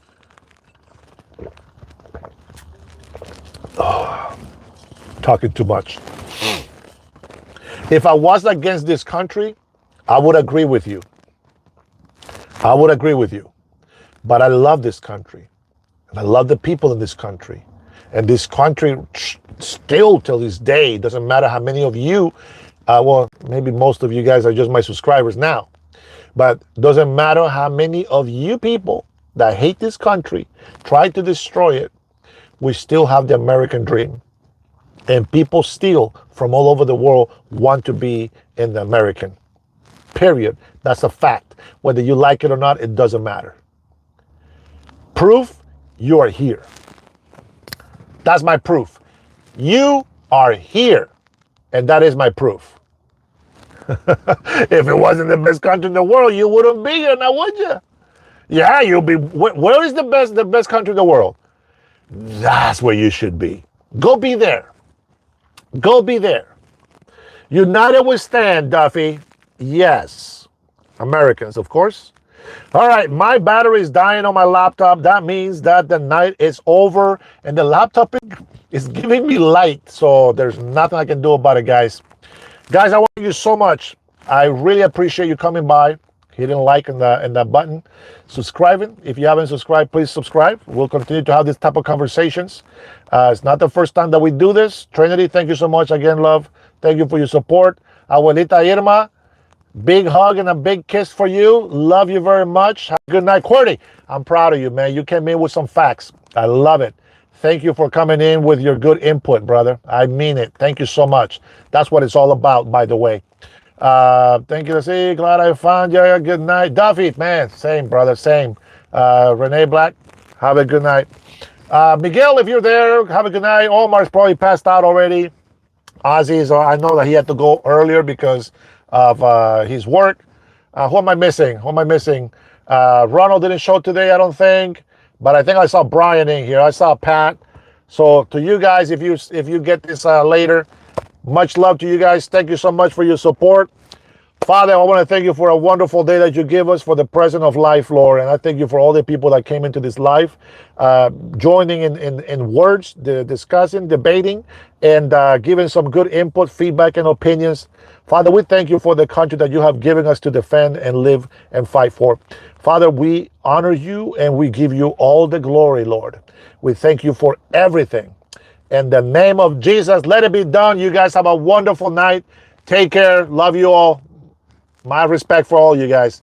[SPEAKER 1] talking too much. If I was against this country, I would agree with you. I would agree with you. But I love this country. And I love the people in this country. And this country still till this day, doesn't matter how many of you, well, maybe most of you guys are just my subscribers now. But doesn't matter how many of you people that hate this country, try to destroy it, we still have the American dream. And people still from all over the world want to be in the American. Period. That's a fact. Whether you like it or not, it doesn't matter. Proof, you are here. That's my proof. You are here. And that is my proof. If it wasn't the best country in the world, you wouldn't be here now, would you? Yeah, you'll be. Where is the best country in the world? That's where you should be. Go be there. Go be there. United we stand, Duffy. Yes. Americans, of course. All right, my battery is dying on my laptop. That means that the night is over and the laptop is giving me light. So there's nothing I can do about it, guys. Guys, I want you so much. I really appreciate you coming by. hitting like and that button, subscribing. If you haven't subscribed, please subscribe. We'll continue to have this type of conversations. It's not the first time that we do this. Trinity, thank you so much again, love. Thank you for your support. Abuelita Irma, big hug and a big kiss for you. Love you very much. Have a good night. Qwerty, I'm proud of you, man. You came in with some facts. I love it. Thank you for coming in with your good input, brother. I mean it. Thank you so much. That's what it's all about, by the way. Thank you, see. Glad I found you. Good night. Duffy, man, same, brother, same. Renee Black, have a good night. Miguel, if you're there, have a good night. Omar's probably passed out already. Ozzy's, I know that he had to go earlier because of his work. Who am I missing? Ronald didn't show today, I don't think. But I think I saw Brian in here. I saw Pat. So to you guys, if you get this later, much love to you guys. Thank you so much for your support. Father, I want to thank you for a wonderful day that you give us, for the present of life, Lord. And I thank you for all the people that came into this live, joining in words, discussing, debating, and giving some good input, feedback, and opinions. Father, we thank you for the country that you have given us to defend and live and fight for. Father, we honor you and we give you all the glory, Lord. We thank you for everything. In the name of Jesus, let it be done. You guys have a wonderful night. Take care. Love you all. My respect for all you guys.